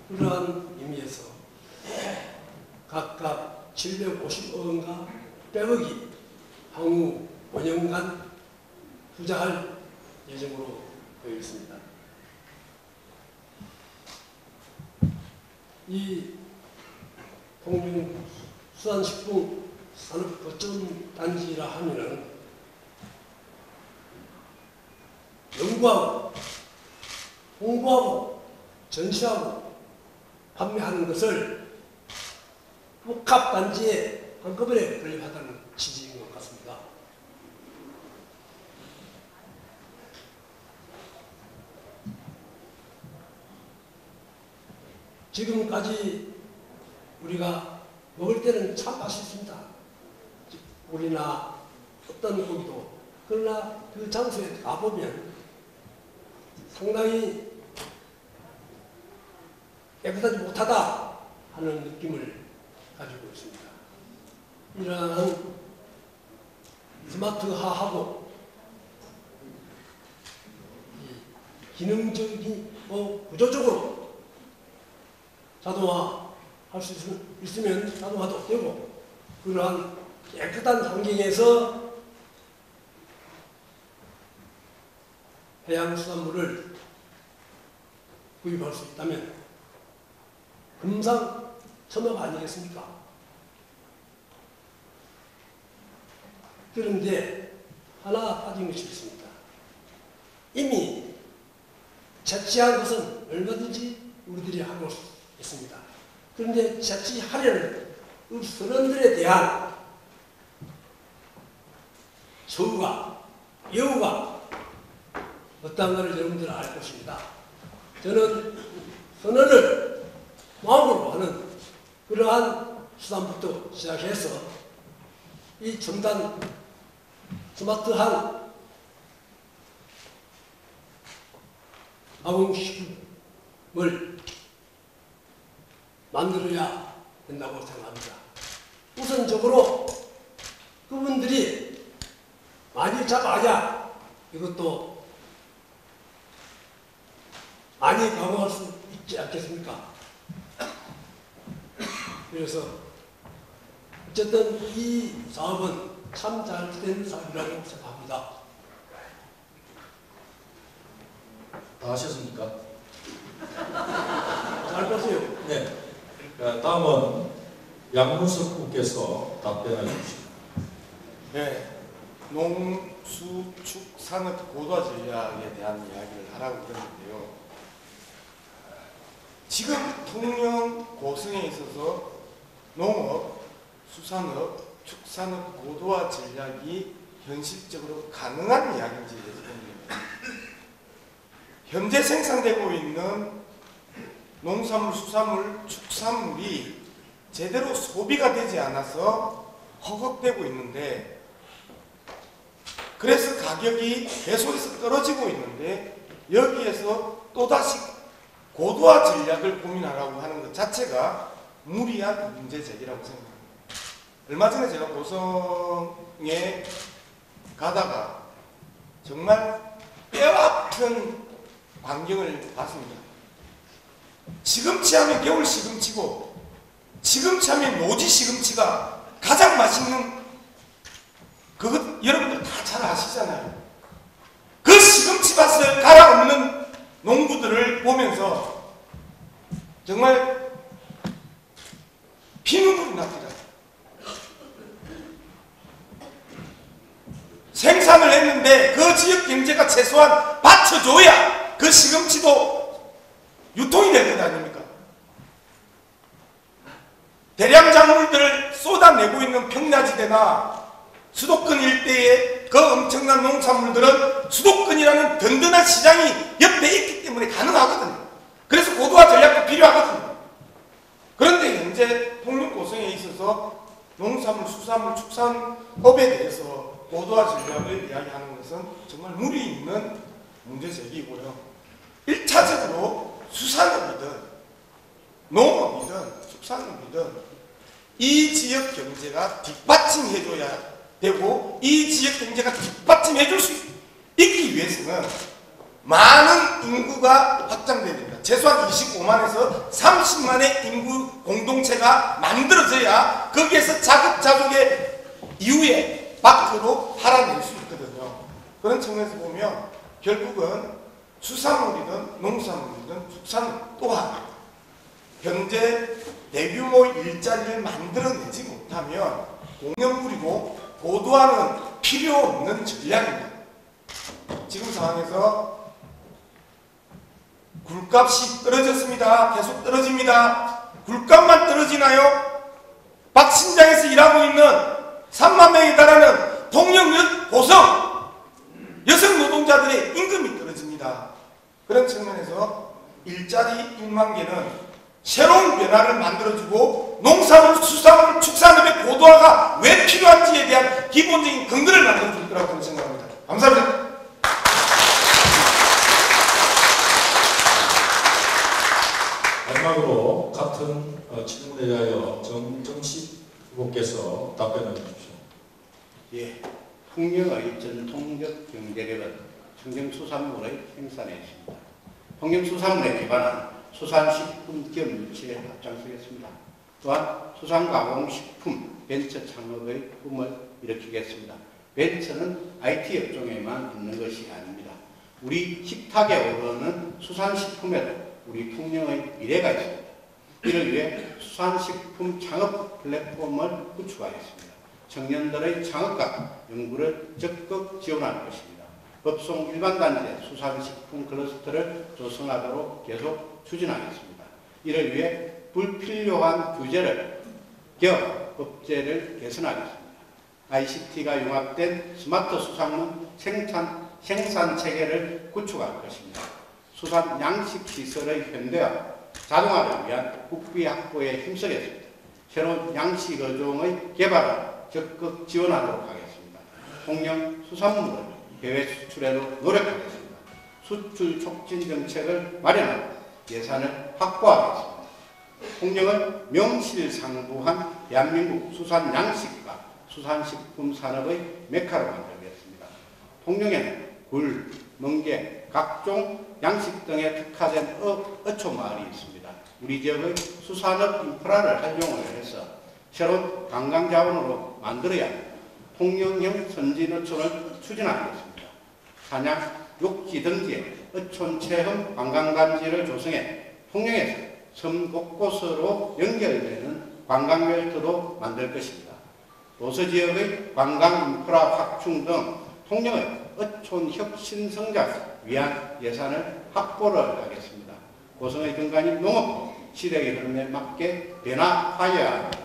그러한 의미에서 각각 750억 원과 100억이 향후 5년간 투자할 예정으로 되어 있습니다. 이 통영수산식품 산업거점단지라 하면은 연구하고 홍보하고 전시하고 판매하는 것을 복합단지에 한꺼번에 건립하다는 취지인 것 같습니다. 지금까지 우리가 먹을 때는 참 맛있습니다. 고기나 어떤 고기도. 그러나 그 장소에 가보면 상당히 깨끗하지 못하다 하는 느낌을 가지고 있습니다. 이러한 스마트화하고 기능적인 구조적으로 자동화 할 수 있으면 자동화도 되고 그러한 깨끗한 환경에서 해양수산물을 구입할 수 있다면 금상첨화 아니겠습니까? 그런데 하나 빠진 것이 있습니다. 이미 채취한 것은 얼마든지 우리들이 하고 있습니다. 그런데 채취하려는 선원들에 대한 처우가, 여우가 어떠한가를 여러분들 알 것입니다. 저는 선언을 마음으로 하는 그러한 수단부터 시작해서 이 첨단 스마트한 가공식품을 만들어야 된다고 생각합니다. 우선적으로 그분들이 많이 잡아야 이것도 많이 가공할 수 있지 않겠습니까? 그래서 어쨌든 이 사업은 참 잘된 사업이라고 생각합니다. 다 하셨습니까? 잘 보세요. 네. 다음은 양문석 후보께서 답변해 주십시오. 네, 농수축산업 고도화 전략에 대한 이야기를 하라고 그랬는데요. 지금 통영 고성에 있어서 농업, 수산업, 축산업 고도화 전략이 현실적으로 가능한 이야기인지 여쭤봅니다. 현재 생산되고 있는 농산물, 수산물, 축산물이 제대로 소비가 되지 않아서 허걱대고 있는데, 그래서 가격이 계속해서 떨어지고 있는데 여기에서 또다시 고도화 전략을 고민하라고 하는 것 자체가 무리한 문제 제기라고 생각합니다. 얼마 전에 제가 고성에 가다가 정말 뼈아픈 광경을 봤습니다. 시금치 하면 겨울 시금치고 시금치 하면 노지 시금치가 가장 맛있는 그것 여러분들 다 잘 아시잖아요. 그 시금치밭을 갈아 엎는 농부들을 보면서 정말 피눈물이 납니다. 생산을 했는데 그 지역 경제가 최소한 받쳐줘야 그 시금치도 유통이 될 것 아닙니까? 대량 작물들을 쏟아내고 있는 평야지대나 수도권 일대의 그 엄청난 농산물들은 수도권이라는 든든한 시장이 옆에 있기 때문에 가능하거든요. 그래서 고도화 전략도 필요하거든요. 그런데 현재 통영 고성에 있어서 농산물, 수산물, 축산업에 대해서 고도화 전략을 이야기하는 것은 정말 무리 있는 문제 제기이고요. 1차적으로 수산업이든 농업이든 축산업이든 이 지역 경제가 뒷받침해줘야 되고 이 지역 경제가 뒷받침해줄 수 있기 위해서는 많은 인구가 확장돼야 됩니다. 최소한 25만에서 30만의 인구 공동체가 만들어져야 거기에서 자급자족의 이후에 밖으로 팔아낼 수 있거든요. 그런 측면에서 보면 결국은 수산물이든 농산물이든 축산물 또한 현재 대규모 일자리를 만들어내지 못하면 공연부리고 고도화는 필요 없는 전략입니다. 지금 상황에서 굴값이 떨어졌습니다. 계속 떨어집니다. 굴값만 떨어지나요? 박신장에서 일하고 있는 3만 명에 달하는 통영 고성 여성 노동자들의 임금이 떨어집니다. 그런 측면에서 일자리 1만 개는 새로운 변화를 만들어주고 농산물, 수산물, 축산업의 고도화가 왜 필요한지에 대한 기본적인 근거를 만들어줄 거라고 저는 생각합니다. 감사합니다. 마지막으로 같은 질문에 대하여 정정식 후보께서 답변해 주십시오. 예, 통영의 전통적 경제력은 청정수산물의 생산에 있습니다. 통영수산물에 기반한 수산식품 기업 유치에 앞장서겠습니다. 또한 수산가공식품 벤처 창업의 꿈을 일으키겠습니다. 벤처는 IT 업종에만 있는 것이 아닙니다. 우리 식탁에 오르는 수산식품에도 우리 통영의 미래가 있습니다. 이를 위해 수산식품 창업 플랫폼을 구축하겠습니다. 청년들의 창업과 연구를 적극 지원할 것입니다. 법송 일반단지의 수산식품 클러스터를 조성하도록 계속 추진하겠습니다. 이를 위해 불필요한 규제를 개혁, 법제를 개선하겠습니다. ICT가 융합된 스마트 수산물 생산 체계를 구축할 것입니다. 수산 양식 시설의 현대화, 자동화를 위한 국비 확보에 힘쓰겠습니다. 새로운 양식 어종의 개발을 적극 지원하도록 하겠습니다. 통영 수산물을 해외 수출에도 노력하겠습니다. 수출 촉진 정책을 마련하고 예산을 확보하겠습니다. 통영을 명실상부한 대한민국 수산 양식과 수산식품 산업의 메카로 만들겠습니다. 통영에는 굴, 멍게, 각종 양식 등에 특화된 어촌마을이 있습니다. 우리 지역의 수산업 인프라를 활용을 해서 새로운 관광자원으로 만들어야 통영형 선진어촌을 추진하겠습니다. 산양, 육지 등지에 어촌체험 관광단지를 조성해 통영에서 섬 곳곳으로 연결되는 관광벨트도 만들 것입니다. 도서지역의 관광인프라 확충 등 통영의 어촌 혁신 성장을 위한 예산을 확보를 하겠습니다. 고성의 근간인 농업, 시대의 흐름에 맞게 변화하여야 합니다.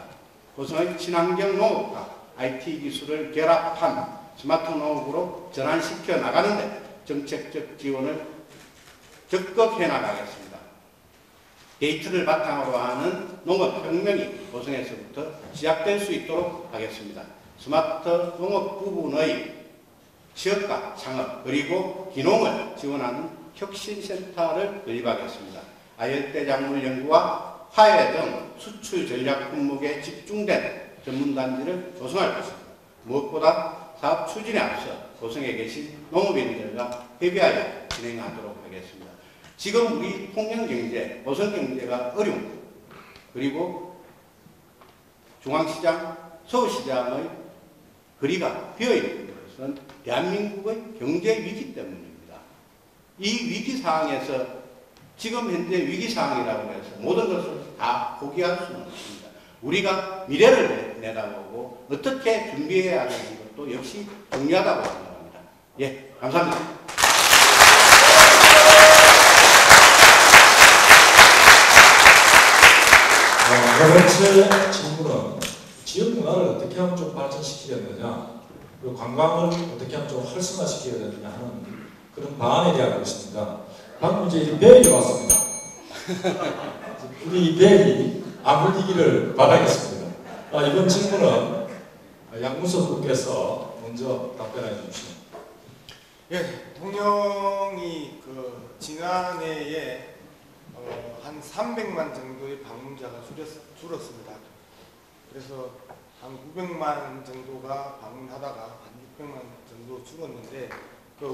고성의 친환경 농업과 IT 기술을 결합한 스마트 농업으로 전환시켜 나가는데 정책적 지원을 적극 해나가겠습니다. 데이터를 바탕으로 하는 농업혁명이 고성에서부터 시작될 수 있도록 하겠습니다. 스마트 농업 부분의 지역과 창업 그리고 기농을 지원하는 혁신센터를 건립하겠습니다. 아열대 작물 연구와 화훼 등 수출 전략 품목에 집중된 전문단지를 조성할 것입니다. 무엇보다 사업 추진에 앞서 고성에 계신 농업인들과 협의하여 진행하도록 하겠습니다. 지금 우리 통영경제, 고성경제가 어려운 그리고 중앙시장, 서울시장의 거리가 비어있는 것은 대한민국의 경제 위기 때문입니다. 이 위기 상황에서 지금 현재 위기 상황이라고 해서 모든 것을 다 포기할 수는 없습니다. 우리가 미래를 내다보고 어떻게 준비해야 하는 것도 역시 중요하다고 생각합니다. 예, 감사합니다. 두 번째 질문은 지역 문화를 어떻게 하면 좀 발전시키겠느냐, 그리고 관광을 어떻게 하면 좀 활성화시켜야 되느냐 하는 그런 방안에 대한 것입니다. 방금 이제 이 벨이 왔습니다. 우리 이 벨이 안 물리기를 바라겠습니다. 이번 질문은 양문석 국께서 먼저 답변해 주시죠. 예, 대통령이 그 지난해에 한 300만 정도의 방문자가 줄었습니다. 그래서 한 900만 정도가 방문하다가 한 600만 정도 줄었는데 그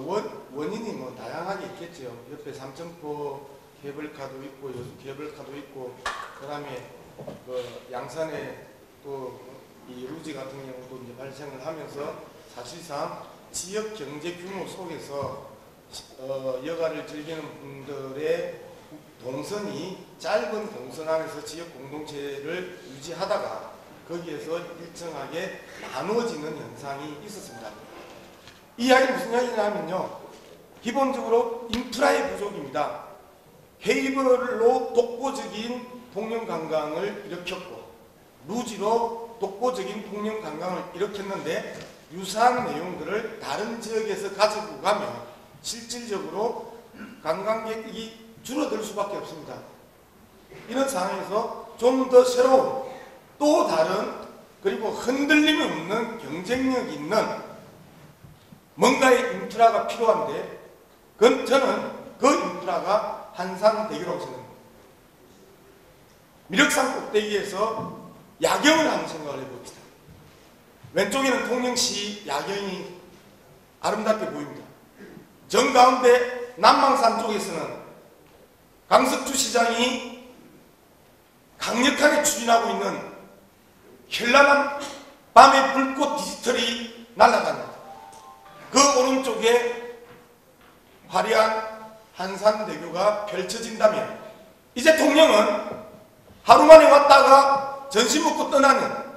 원인이 뭐 다양하게 있겠죠. 옆에 삼천포 케이블카도 있고 여수 케이블카도 있고 그다음에 그 양산에 또 이 루지 같은 경우도 이제 발생을 하면서 사실상 지역 경제 규모 속에서 여가를 즐기는 분들의 동선이 짧은 동선 안에서 지역 공동체를 유지하다가 거기에서 일정하게 나누어지는 현상이 있었습니다. 이 이야기는 무슨 이야기냐면요. 기본적으로 인프라의 부족입니다. 케이블로 독보적인 통영 관광을 일으켰고 루지로 독보적인 통영 관광을 일으켰는데 유사한 내용들을 다른 지역에서 가지고 가면 실질적으로 관광객이 줄어들 수밖에 없습니다. 이런 상황에서 좀 더 새로운 또 다른 그리고 흔들림이 없는 경쟁력 있는 뭔가의 인프라가 필요한데 저는 그 인프라가 한산대교라고 생각합니다. 미륵산 꼭대기에서 야경을 한번 생각을 해봅시다. 왼쪽에는 통영시 야경이 아름답게 보입니다. 정가운데 남망산 쪽에서는 강석주 시장이 강력하게 추진하고 있는 현란한 밤의 불꽃 디지털이 날아갑니다. 그 오른쪽에 화려한 한산대교가 펼쳐진다면 이제 통영은 하루 만에 왔다가 점심 먹고 떠나는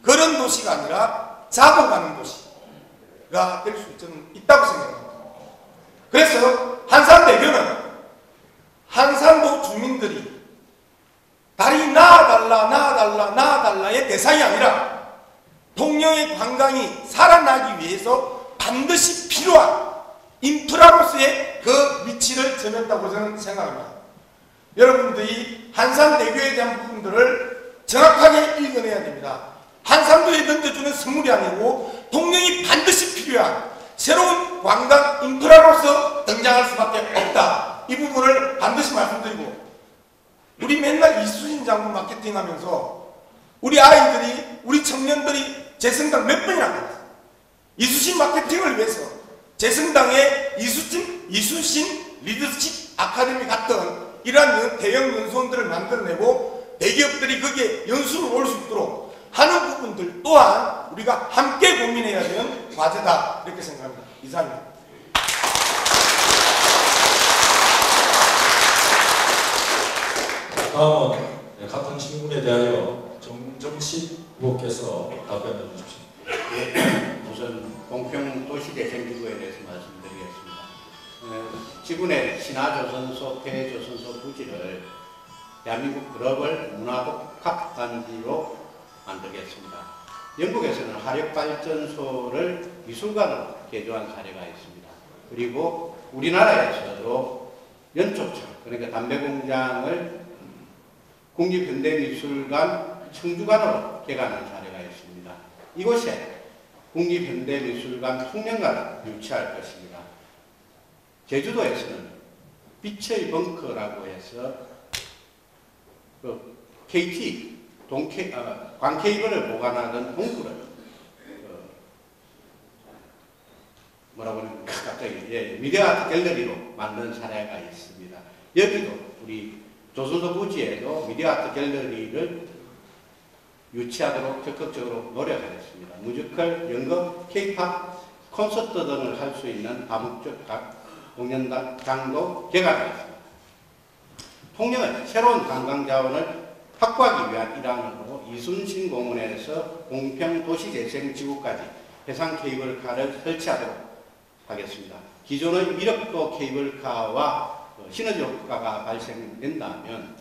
그런 도시가 아니라 자고 가는 도시가 될 수 있다고 생각합니다. 그래서 한산대교는 한산도 주민들이 다리 나아달라의 대상이 아니라 통영의 관광이 살아나기 위해서 반드시 필요한 인프라로서의 그 위치를 점했다고 저는 생각합니다. 여러분들이 한산대교에 대한 부분들을 정확하게 읽어내야 됩니다. 한산도에 던져주는 선물이 아니고 통영이 반드시 필요한 새로운 관광 인프라로서 등장할 수밖에 없다. 이 부분을 반드시 말씀드리고 우리 맨날 이수진 장군 마케팅 하면서 우리 아이들이 우리 청년들이 재성당 몇 번이나 갔어요. 이수신 마케팅을 위해서 재성당에 이수신 리더십 아카데미 같은 이러한 대형 연수원들을 만들어내고 대기업들이 거기에 연수를 올 수 있도록 하는 부분들 또한 우리가 함께 고민해야 되는 과제다 이렇게 생각합니다. 이상입니다. 다음은 같은 질문에 대하여 정정식 후보께서 답변해 주십시오. 예, 우선 공평도시재생기구에 대해서 말씀드리겠습니다. 지구내 신화조선소, 폐조선소 부지를 대한민국 글로벌 문화복합단지로 만들겠습니다. 영국에서는 화력발전소를 미술관으로 개조한 사례가 있습니다. 그리고 우리나라에서도 연초처, 그러니까 담배공장을 국립현대미술관 청주관으로 개관한 사례가 있습니다. 이곳에 국립현대미술관 통영관을 유치할 것입니다. 제주도에서는 빛의 벙커라고 해서 그 KT 광케이블을 보관하던 홍구를 뭐라고 하는 갑자기 미디어아트 갤러리로 만든 사례가 있습니다. 여기도 우리 조선소 부지에도 미디어아트 갤러리를 유치하도록 적극적으로 노력하겠습니다. 뮤지컬, 연극, 케이팝, 콘서트 등을 할 수 있는 다목적 공연장도 개관하겠습니다. 통영은 새로운 관광자원을 확보하기 위한 일환으로 이순신 공원에서 공평도시재생지구까지 해상 케이블카를 설치하도록 하겠습니다. 기존의 미륵도 케이블카와 시너지 효과가 발생된다면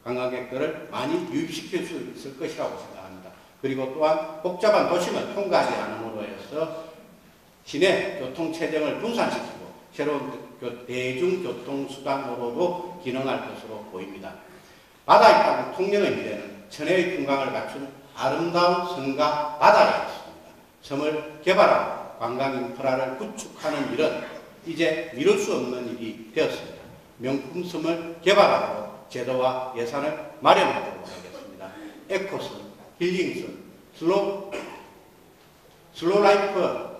관광객들을 많이 유입시킬 수 있을 것이라고 생각합니다. 그리고 또한 복잡한 도심을 통과하지 않음으로 해서 시내 교통체증을 분산시키고 새로운 대중교통수단으로도 기능할 것으로 보입니다. 바다의 땅 통영의 미래는 천혜의 풍광을 갖춘 아름다운 섬과 바다가 있습니다. 섬을 개발하고 관광 인프라를 구축하는 일은 이제 미룰 수 없는 일이 되었습니다. 명품 섬을 개발하고 제도와 예산을 마련하도록 하겠습니다. 에코섬, 힐링섬, 슬로라이프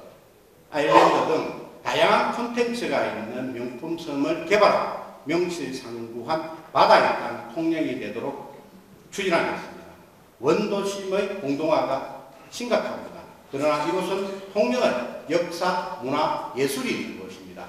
아일랜드 등 다양한 콘텐츠가 있는 명품 섬을 개발하고 명실상부한 바다의 땅 통영이 되도록 추진하겠습니다. 원도심의 공동화가 심각합니다. 그러나 이곳은 통영은 역사, 문화, 예술이 있는 곳입니다.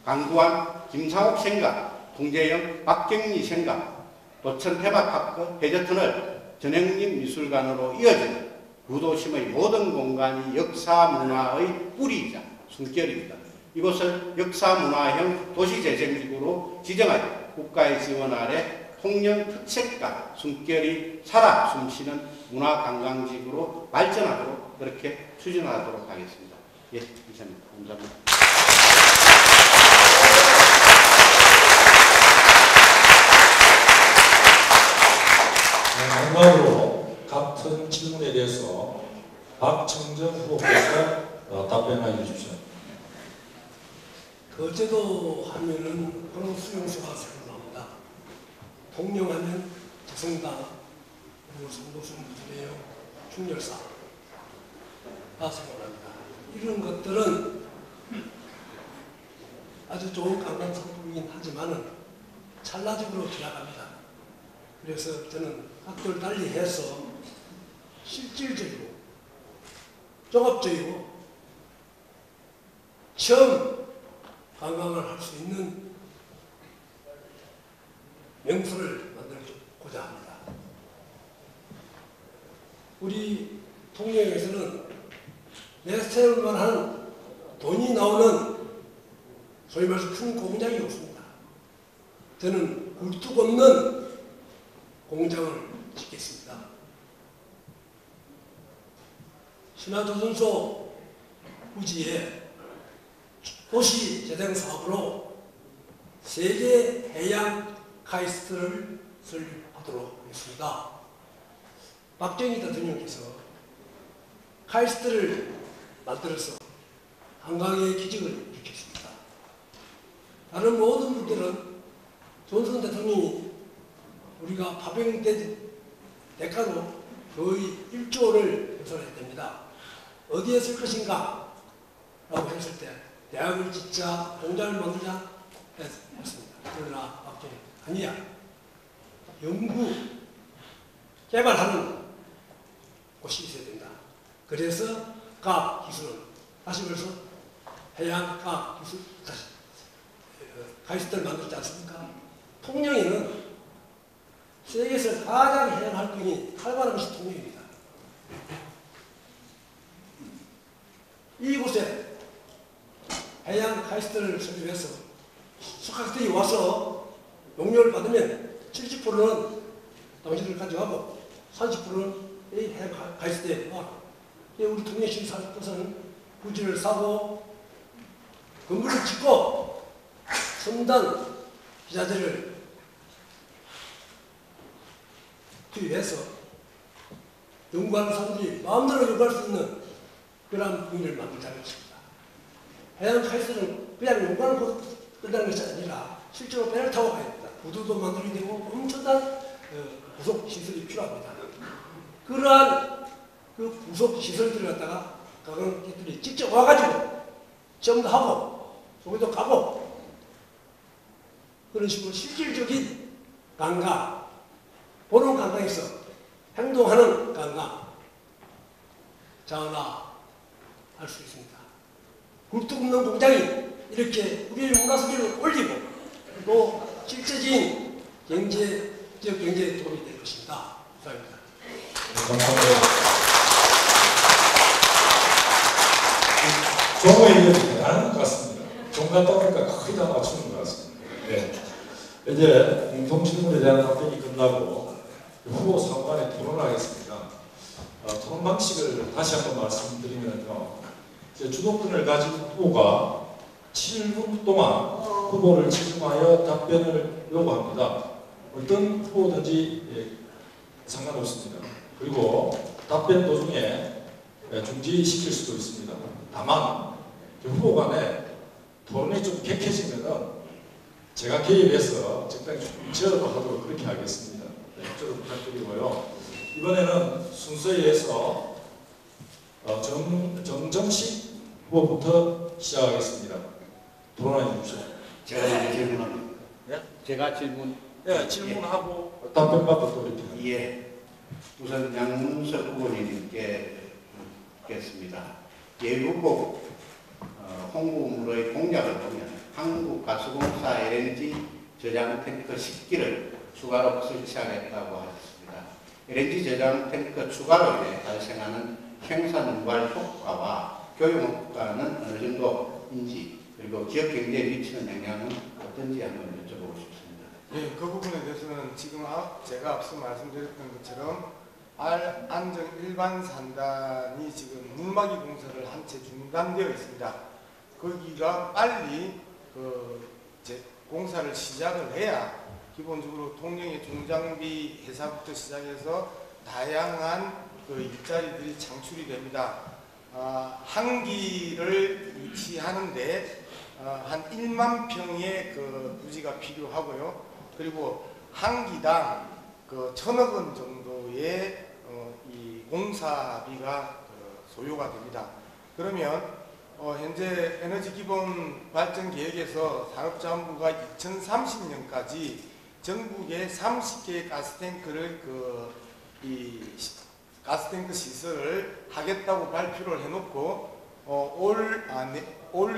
강구한 김상옥 생각, 동재영, 박경리 생각, 도천 테마파크, 해저터널, 전형림 미술관으로 이어지는 구도심의 모든 공간이 역사, 문화의 뿌리이자 숨결입니다. 이곳을 역사문화형 도시재생지구로 지정하여 국가의 지원 아래 통영 특색과 숨결이 살아 숨쉬는 문화관광지구로 발전하도록 그렇게 추진하도록 하겠습니다. 예, 이상입니다. 감사합니다. 마지막으로 같은 질문에 대해서 박청정 후보께서 답변해 주십시오. 거제도 하면은 바로 수용소가 생각납니다. 통영하면 재성당, 그리고 성도순 무대요, 충렬사가 생각납니다. 이런 것들은 아주 좋은 관광 상품이긴 하지만은 찰나적으로 지나갑니다. 그래서 저는 각도를 달리 해서 실질적이고 종합적이고 처음 관광을 할 수 있는 명소를 만들고자 합니다. 우리 통영에서는 내세울 만한 돈이 나오는 소위 말해서 큰 공장이 없습니다. 저는 굴뚝 없는 공장을 짓겠습니다. 신화조선소 부지에 도시 재생 사업으로 세계 해양 카이스트를 설립하도록 하겠습니다. 박정희 대통령께서 카이스트를 만들어서 한강의 기적을 일으켰습니다. 다른 모든 분들은 존슨 대통령이 우리가 파병 대가로 거의 1조를 예산해야 됩니다. 어디에 쓸 것인가? 라고 했을 때 대학을 짓자, 공장을 만들자 했습니다. 그러나 박정희 아니야. 연구, 개발하는 곳이 있어야 된다. 그래서 과학 기술은 다시 말해서 해양 과학 기술 다시 카이스트를 만들지 않습니까? 통영에는 세계에서 가장 해양 활동이 활발한 것이 통영입니다. 이곳에 해양 카이스트를 설립해서 숙학생이 와서 용료를 받으면 70%는 당신들 가져가고 30%는 이 해양 카이스트에 와. 우리 통영시 사업에서는 부지를 사고 건물을 짓고 첨단 기자재를 투입해서 연구하는 사람들이 마음대로 연구할 수 있는 그런 분위기를 만들자는 것입니다. 해양 카이스트는 그냥 연구하는 곳 끝나는 것이 아니라 실제로 배를 타고 가야 됩니다. 구두도 만들어야 되고 엄청난 구속 시설이 필요합니다. 그러한 그 구속 시설들을 갖다가 관광객들이 직접 와가지고 체험도 하고 소개도 가고 그런 식으로 실질적인 관광, 보는 관광에서 행동하는 강화, 장화 할 수 있습니다. 굴뚝 없는 공장이 이렇게 우리의 문화수준을 올리고 또 실제적인 지역 경제에 도움이 될 것입니다. 감사합니다. 감사합니다. 종의 의견이 대단한 것 같습니다. 종 갔다 오니까 거의 다 맞추는 것 같습니다. 네. 이제 공통질문에 대한 답변이 끝나고 후보 상관에 토론을 하겠습니다. 토론 방식을 다시 한번 말씀드리면요. 주도권을 가진 후보가 7분 동안 후보를 질문하여 답변을 요구합니다. 어떤 후보든지 상관없습니다. 그리고 답변 도중에 중지시킬 수도 있습니다. 다만 후보 간에 토론이 좀 객해지면은 제가 개입해서 적당히 좀 제어하도록 그렇게 하겠습니다. 네, 협조를 부탁드리고요. 이번에는 순서에 의해서 정정식 후보부터 시작하겠습니다. 토론해 주십시오. 제가 이제 질문합니다. 네? 제가 질문. 네, 질문하고 답변 받고 또 이렇게. 예. 우선 양문석 후보님께 묻겠습니다. 예후보 홍보물의 공약을 보면 한국가스공사 LNG 저장 탱크 10기를 추가로 설치하겠다고 하셨습니다. LNG 저장 탱크 추가로 인해 발생하는 생산 유발 효과와 교육 효과는 어느 정도인지, 그리고 지역 경제에 미치는 영향은 어떤지 한번 여쭤보고 싶습니다. 예, 그 부분에 대해서는 지금 제가 앞서 말씀드렸던 것처럼 안정 일반 산단이 지금 물막이 공사를 한 채 중단되어 있습니다. 거기가 빨리 공사를 시작을 해야 기본적으로 통영의 중장비 회사부터 시작해서 다양한 일자리들이 창출이 됩니다. 항기를 유치하는데 한 1만 평의 부지가 필요하고요. 그리고 항기당 1,000억 원 정도의 이 공사비가 소요가 됩니다. 그러면 현재 에너지기본발전계획에서 산업자원부가 2030년까지 전국에 30개의 가스탱크를 가스탱크 시설을 하겠다고 발표를 해놓고 올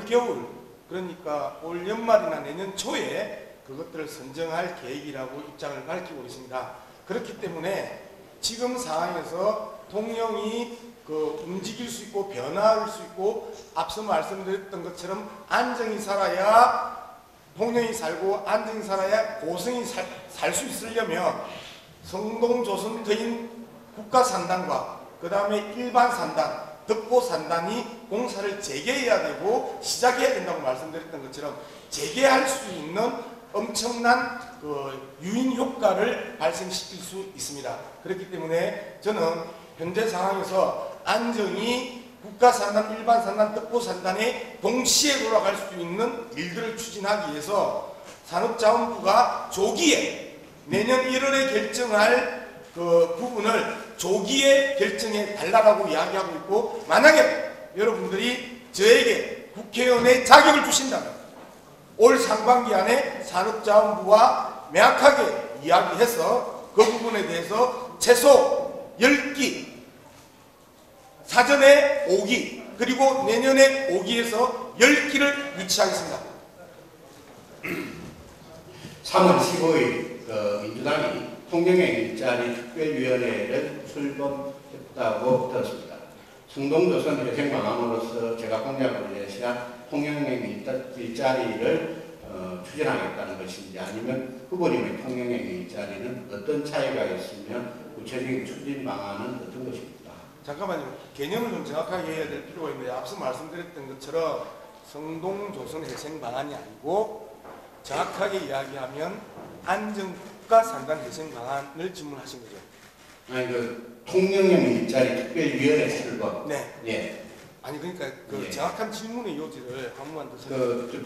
겨울, 그러니까 올 연말이나 내년 초에 그것들을 선정할 계획이라고 입장을 밝히고 있습니다. 그렇기 때문에 지금 상황에서 통영이 움직일 수 있고 변화할 수 있고, 앞서 말씀드렸던 것처럼 안정이 살아야 통영이 살고 안정이 살아야 고성이 살 수 있으려면 성동조선터인 국가산단과 그 다음에 일반 산단, 덕보 산단이 공사를 재개해야 되고 시작해야 된다고 말씀드렸던 것처럼 재개할 수 있는 엄청난 유인 효과를 발생시킬 수 있습니다. 그렇기 때문에 저는 현재 상황에서 안정이 국가산단, 일반산단, 덕보산단에 동시에 돌아갈 수 있는 일들을 추진하기 위해서 산업자원부가 조기에 내년 1월에 결정할 부분을 조기에 결정해 달라고 이야기하고 있고, 만약에 여러분들이 저에게 국회의원의 자격을 주신다면 올 상반기 안에 산업자원부와 명확하게 이야기해서 그 부분에 대해서 최소 10기, 사전에 5기, 그리고 내년에 5기에서 10기를 유치하겠습니다. 3월 15일 민주당이 통영행 일자리 특별위원회를 출범했다고 들었습니다. 성동조선 회생 방안으로서 제가 공약으로 제시한 통영행 일자리를 추진하겠다는 것인지, 아니면 후보님의 통영행 일자리는 어떤 차이가 있으면 구체적인 추진 방안은 어떤 것입니까? 잠깐만요. 개념을 좀 정확하게 해야 될 필요가 있는데, 앞서 말씀드렸던 것처럼 성동조선 회생 방안이 아니고 정확하게 이야기하면 안정국가산단 회생 방안을 질문하신 거죠. 아니 통영행 일자리 특별위원회 출범. 네. 예. 아니 그러니까 예. 정확한 질문의 요지를 한 번만 더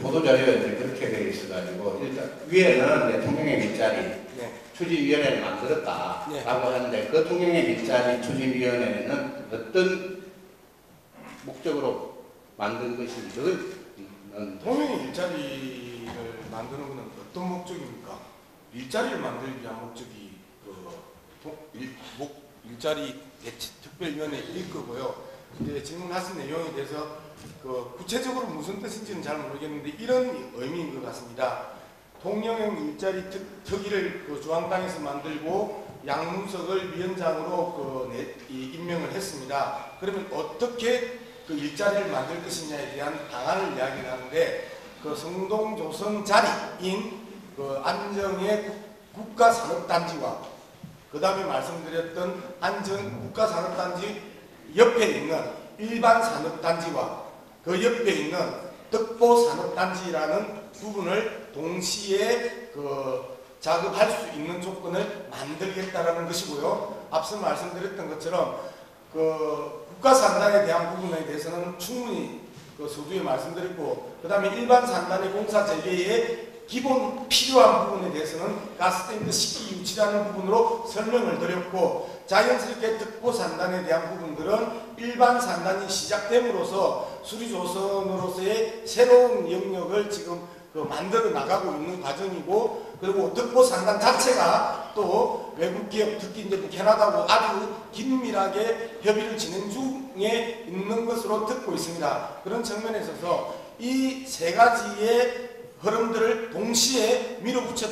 보도자료에 그렇게 되어 있어가지고, 일단 위에는 통영행 일자리 네. 추진위원회를 만들었다라고 네. 하는데, 그 통영행 일자리 추진위원회는 어떤 목적으로 만든 것인지, 그건 통영의 일자리를 만드는 것은 어떤 목적입니까? 일자리를 만들기 위한 목적이 일자리 특별위원회일 거고요. 이제 질문하신 내용에 대해서 구체적으로 무슨 뜻인지는 잘 모르겠는데 이런 의미인 것 같습니다. 통영형 일자리 특위를 중앙당에서 만들고 양문석을 위원장으로 임명을 했습니다. 그러면 어떻게 그 일자리를 만들 것이냐에 대한 방안을 이야기를 하는데 성동조성 자리인 안정의 국가산업단지와 그 다음에 말씀드렸던 안정 국가산업단지 옆에 있는 일반 산업단지와 그 옆에 있는 덕보산업단지라는 부분을 동시에 작업할 수 있는 조건을 만들겠다라는 것이고요. 앞서 말씀드렸던 것처럼 국가산단에 대한 부분에 대해서는 충분히 서두에 말씀드렸고, 그 다음에 일반 산단의 공사 재개에 기본 필요한 부분에 대해서는 가스탱크 식기 유치라는 부분으로 설명을 드렸고, 자연스럽게 덕보산단에 대한 부분들은 일반 산단이 시작됨으로써 수리조선으로서의 새로운 영역을 지금 만들어 나가고 있는 과정이고, 그리고 덕보산단 자체가 또 외국 기업, 특히 이제 캐나다하고 아주 긴밀하게 협의를 진행 중에 있는 것으로 듣고 있습니다. 그런 측면에 있어서 이 세 가지의 흐름들을 동시에 밀어붙여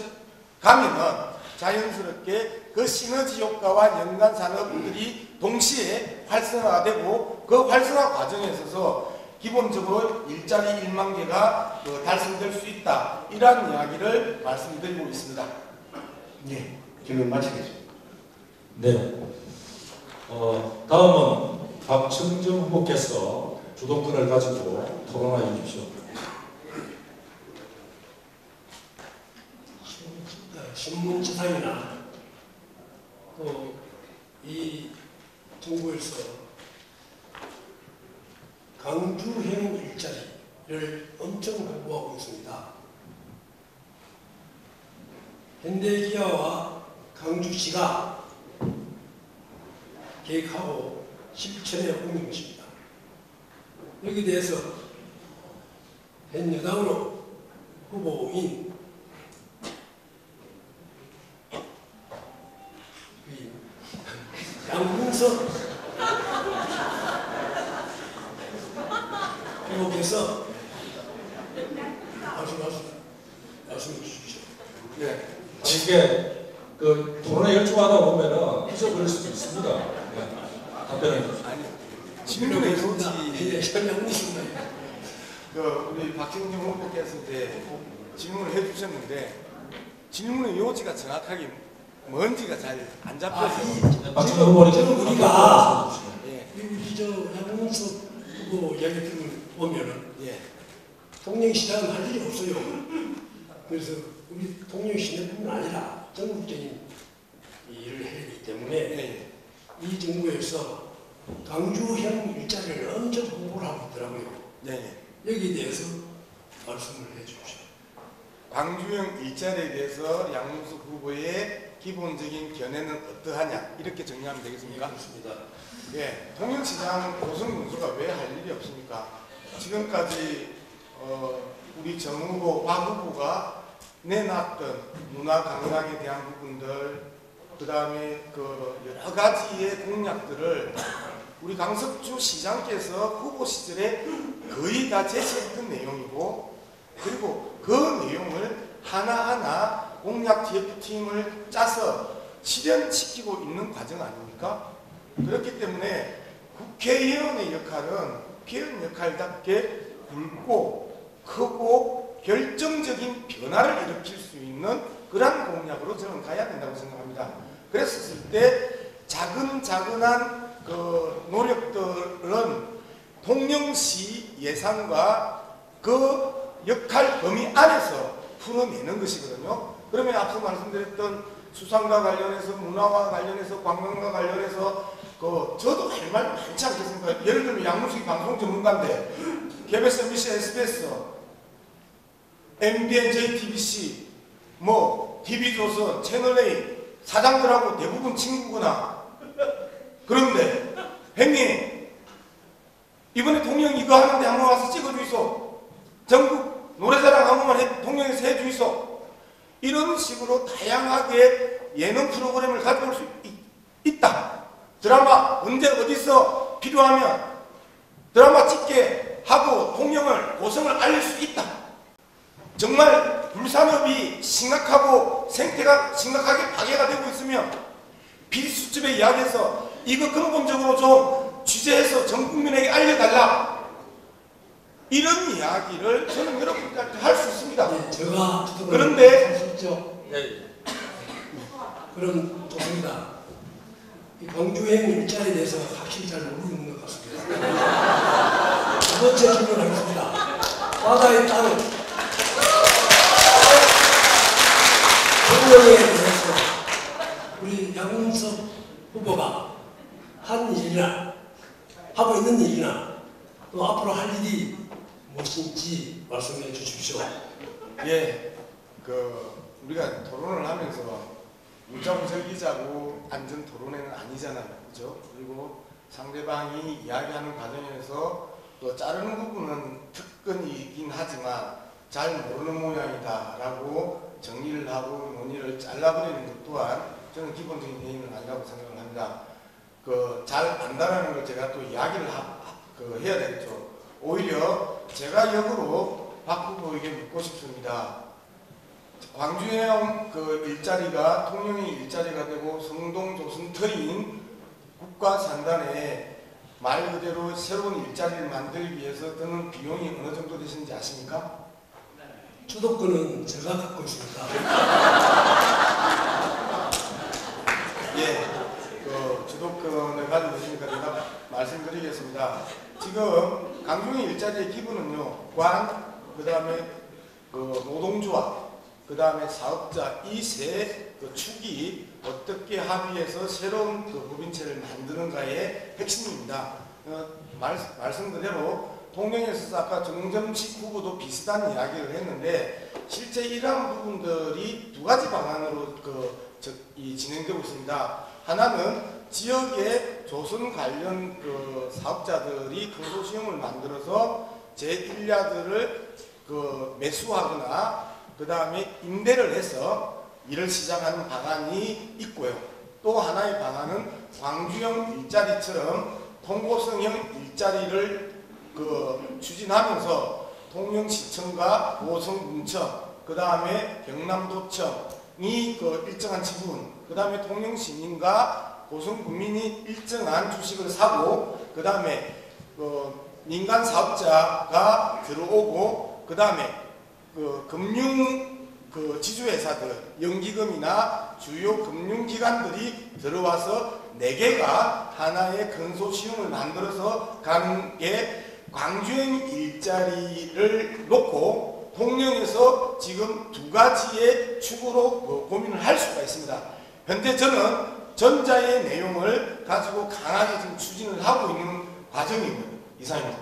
가면은 자연스럽게 그 시너지 효과와 연관 산업들이 동시에 활성화되고 그 활성화 과정에 있어서 기본적으로 일자리 1만 개가 달성될 수 있다. 이러한 이야기를 말씀드리고 있습니다. 네, 질문 마치겠습니다. 네. 다음은 박청정 후보께서 주동권을 가지고 토론하여 주십시오. 신문지상이나 또 이 정부에서 강주형 일자리를 엄청 홍보하고 있습니다. 현대기아와 강주시가 계획하고 실천에 옮긴 것입니다. 여기에 대해서 현 여당으로 후보인 양문석 후보께서 말씀해 주십시오. 네. 이게 토론에 열중하다 보면은 잊어버릴 수도 있습니다. 네. 답변해 주십시오. 아니, 질문의 요지. 설명하겠습니다. 우리 박정정 후보께서 이제 질문을 해주셨는데 질문의 요지가 정확하게 뭔지가 잘 안 잡혀서. 박정정 후보님 우리가 예. 우리 양문석 후보 이야기 들어보면은 예. 통영시장은 할 일이 없어요. 그래서 우리 통영시내뿐만 아니라 전국적인 일을 해야 되기 때문에 예. 이 정부에서 강주형 일자리를 엄청 홍보를 하고 있더라고요. 예. 여기에 대해서 말씀을 해주십시오. 광주형 일자리에 대해서 양문석 후보의 기본적인 견해는 어떠하냐 이렇게 정리하면 되겠습니까? 그렇습니다. 예, 통영시장 고성군수가 왜 할 일이 없습니까? 지금까지 우리 정 후보, 박 후보가 내놨던 문화 강락에 대한 부분들, 그 다음에 여러 가지의 공약들을 우리 강석주 시장께서 후보 시절에 거의 다 제시했던 내용이고, 그리고 그 내용을 하나하나 공약 TF팀을 짜서 실현시키고 있는 과정 아닙니까? 그렇기 때문에 국회의원의 역할은 국회의원 역할답게 굵고 크고 결정적인 변화를 일으킬 수 있는 그런 공약으로 저는 가야 된다고 생각합니다. 그랬을 때 자근자근한 노력들은 통영시 예산과 그 역할 범위 안에서 풀어내는 것이거든요. 그러면 앞서 말씀드렸던 수상과 관련해서, 문화와 관련해서, 관광과 관련해서 저도 할 말 많지 않겠습니까? 예를 들면 양문석이 방송 전문가인데 KBS, MBC, SBS, MBN, JTBC, TV조선, 채널A 사장들하고 대부분 친구구나. 그런데 형님 이번에 통영 이거 하는데 한번 와서 찍어주이소. 전국 노래자랑 한 번만 통영에서 해주이소. 이런 식으로 다양하게 예능 프로그램을 가져올 수 있다. 드라마 언제 어디서 필요하면 드라마 찍게 하고 통영을 고성을 알릴 수 있다. 정말 불산업이 심각하고 생태가 심각하게 파괴가 되고 있으면 비수집의 이야기에서 이거 근본적으로 좀 취재해서 전 국민에게 알려달라. 이런 이야기를 저는 여러분들한테 할 수 있습니다. 예, 제가 그런데 할수 있죠. 그럼 좋습니다. 이 광주행 일자리에 대해서 확실히 잘 모르는 것 같습니다. 두 번째 질문하겠습니다. 바다의 땅 통영에 대해서 우리 양문석 후보가 한 일이나 하고 있는 일이나 또 앞으로 할 일이 무엇인지 말씀해 주십시오. 예, 우리가 토론을 하면서 무정설기자고 안전 토론회는 아니잖아요, 그죠? 그리고 상대방이 이야기하는 과정에서 또 자르는 부분은 특권이긴 하지만 잘 모르는 모양이다라고 정리를 하고 논의를 잘라버리는 것 또한 저는 기본적인 예의는 아니라고 생각을 합니다. 잘 안다라는 걸 제가 또 이야기를 해야 되겠죠. 오히려 제가 역으로 박 후보에게 묻고 싶습니다. 광주형 일자리가 통영의 일자리가 되고 성동 조선터인 국가산단에 말 그대로 새로운 일자리를 만들기 위해서 드는 비용이 어느 정도 되시는지 아십니까? 주도권은 제가 갖고 있습니다. 예, 주도권을 가지고 계시니까 제가 말씀드리겠습니다. 지금 강중의 일자리의 기본은요, 그 다음에 노동조합, 그 다음에 사업자 이 세 축이 어떻게 합의해서 새로운 법인체를 만드는가의 핵심입니다. 말씀 그대로 통영에서 아까 정점식 후보도 비슷한 이야기를 했는데 실제 이러한 부분들이 두 가지 방안으로 진행되고 있습니다. 하나는 지역의 조선 관련 사업자들이 컨소시엄을 만들어서 제1야들을 매수하거나 그 다음에 임대를 해서 일을 시작하는 방안이 있고요. 또 하나의 방안은 광주형 일자리처럼 통고성형 일자리를 추진하면서 통영시청과 고성군청, 그 다음에 경남도청이 일정한 지분, 그 다음에 통영시민과 고성군민이 일정한 주식을 사고, 그 다음에 민간 사업자가 들어오고, 그 다음에 금융 지주회사들, 연기금이나 주요 금융기관들이 들어와서 4개가 하나의 컨소시엄을 만들어서 가는 게 광주행 일자리를 놓고 통영에서 지금 두 가지의 축으로 고민을 할 수가 있습니다. 현재 저는 전자의 내용을 가지고 강하게 지금 추진을 하고 있는 과정이고요. 이상입니다.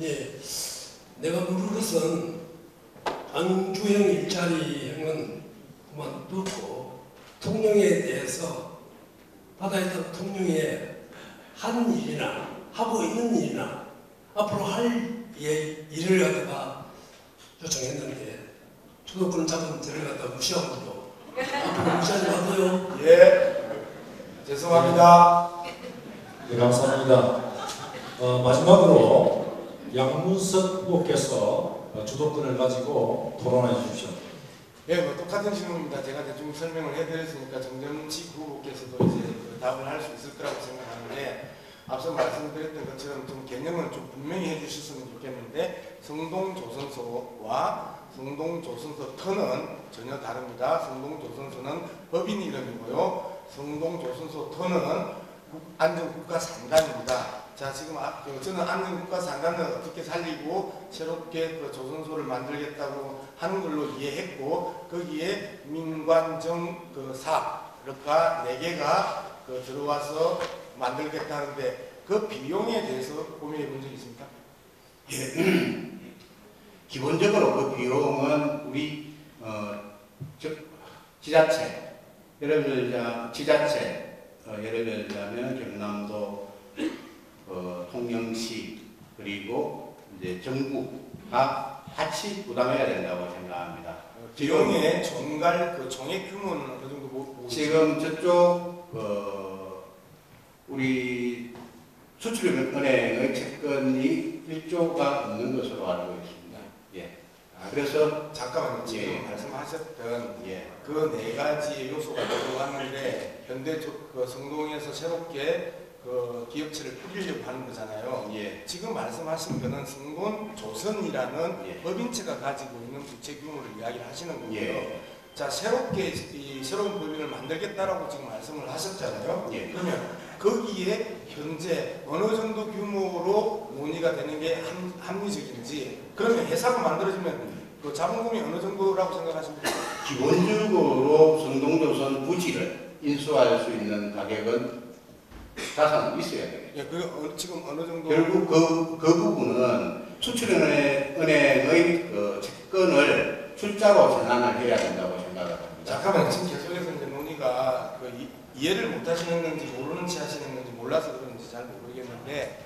예, 내가 물은 것은 광주형 일자리형은 그만두고 통영에 대해서 바다의 땅 통영에 한 일이나 하고 있는 일이나 앞으로 할 일을 갖다가 요청했는데 주도권을 잡은 저를 갖다가 무시하고요. 앞으로 무시하지 마고요. 예, 죄송합니다. 네, 감사합니다. 마지막으로 양문석 후보께서 주도권을 가지고 토론해 주십시오. 예, 똑같은 질문입니다. 제가 대충 설명을 해드렸으니까 정점식 후보께서도 이제 답을 할 수 있을 거라고 생각하는데, 앞서 말씀드렸던 것처럼 좀 개념을 좀 분명히 해주셨으면 좋겠는데, 성동조선소와 성동조선소터는 전혀 다릅니다. 성동조선소는 법인 이름이고요. 성동조선소터는 안전국가산단입니다. 자, 지금 저는 안전국가산단을 어떻게 살리고 새롭게 조선소를 만들겠다고 하는 걸로 이해했고, 거기에 민관정 사업가 4개가 들어와서 만들겠다는데 그 비용에 대해서 고민해 본 적이 있습니까? 예, 기본적으로 그 비용은 우리 지자체, 예를 들자 지자체, 예를 들자면 경남도, 통영시, 그리고 이제 정부가 같이 부담해야 된다고 생각합니다. 비용의 총액 규모는 어느 정도 보고 지금 저쪽 우리 수출은행의 채권이 1조가 없는 것으로 알고 있습니다. 예. 그래서 잠깐만요. 지금 예. 말씀하셨던 예. 그 네 가지 요소가 들어왔는데 현대 그 성동에서 새롭게 그 기업체를 꾸리려고 하는 거잖아요. 예. 지금 말씀하신 거는 성동조선이라는 예. 법인체가 가지고 있는 부채 규모를 이야기를 하시는 거고요. 예. 자, 새롭게 이 새로운 법인을 만들겠다라고 지금 말씀을 하셨잖아요. 예. 그러면 거기에 현재 어느 정도 규모로 논의가 되는 게 합리적인지, 그러면 회사가 만들어지면 그 자본금이 어느 정도라고 생각하십니까? 기본적으로 성동조선 부지를 인수할 수 있는 가격은 자산이 있어야 되겠죠. 예, 그 지금 어느 정도? 결국 그 부분은 수출은행의 그 채권을 출자로 전환을 해야 된다고 생각을 합니다. 잠깐만, 지금 계속해서 이제 논의가 이해를 못 하시는 건지 모르는 체 하시는 건지 몰라서 그런지 잘 모르겠는데,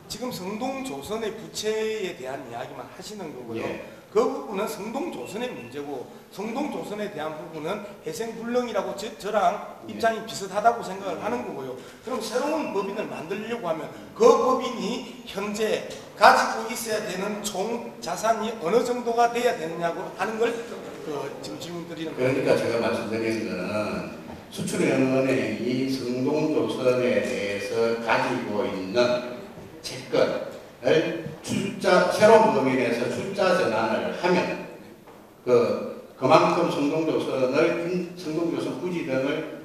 지금 성동조선의 부채에 대한 이야기만 하시는 거고요. 예. 그 부분은 성동조선의 문제고, 성동조선에 대한 부분은 해생불능이라고 저랑 입장이 비슷하다고 생각을 하는 거고요. 그럼 새로운 법인을 만들려고 하면 그 법인이 현재 가지고 있어야 되는 총 자산이 어느 정도가 돼야 되느냐고 하는 걸 지금 질문 드리는 거예요. 그러니까 제가 말씀드리는 거는 수출은행이 성동조선에 대해서 가지고 있는 채권을 새로운 법인에서 출자 전환을 하면 그만큼 성동조선 부지 등을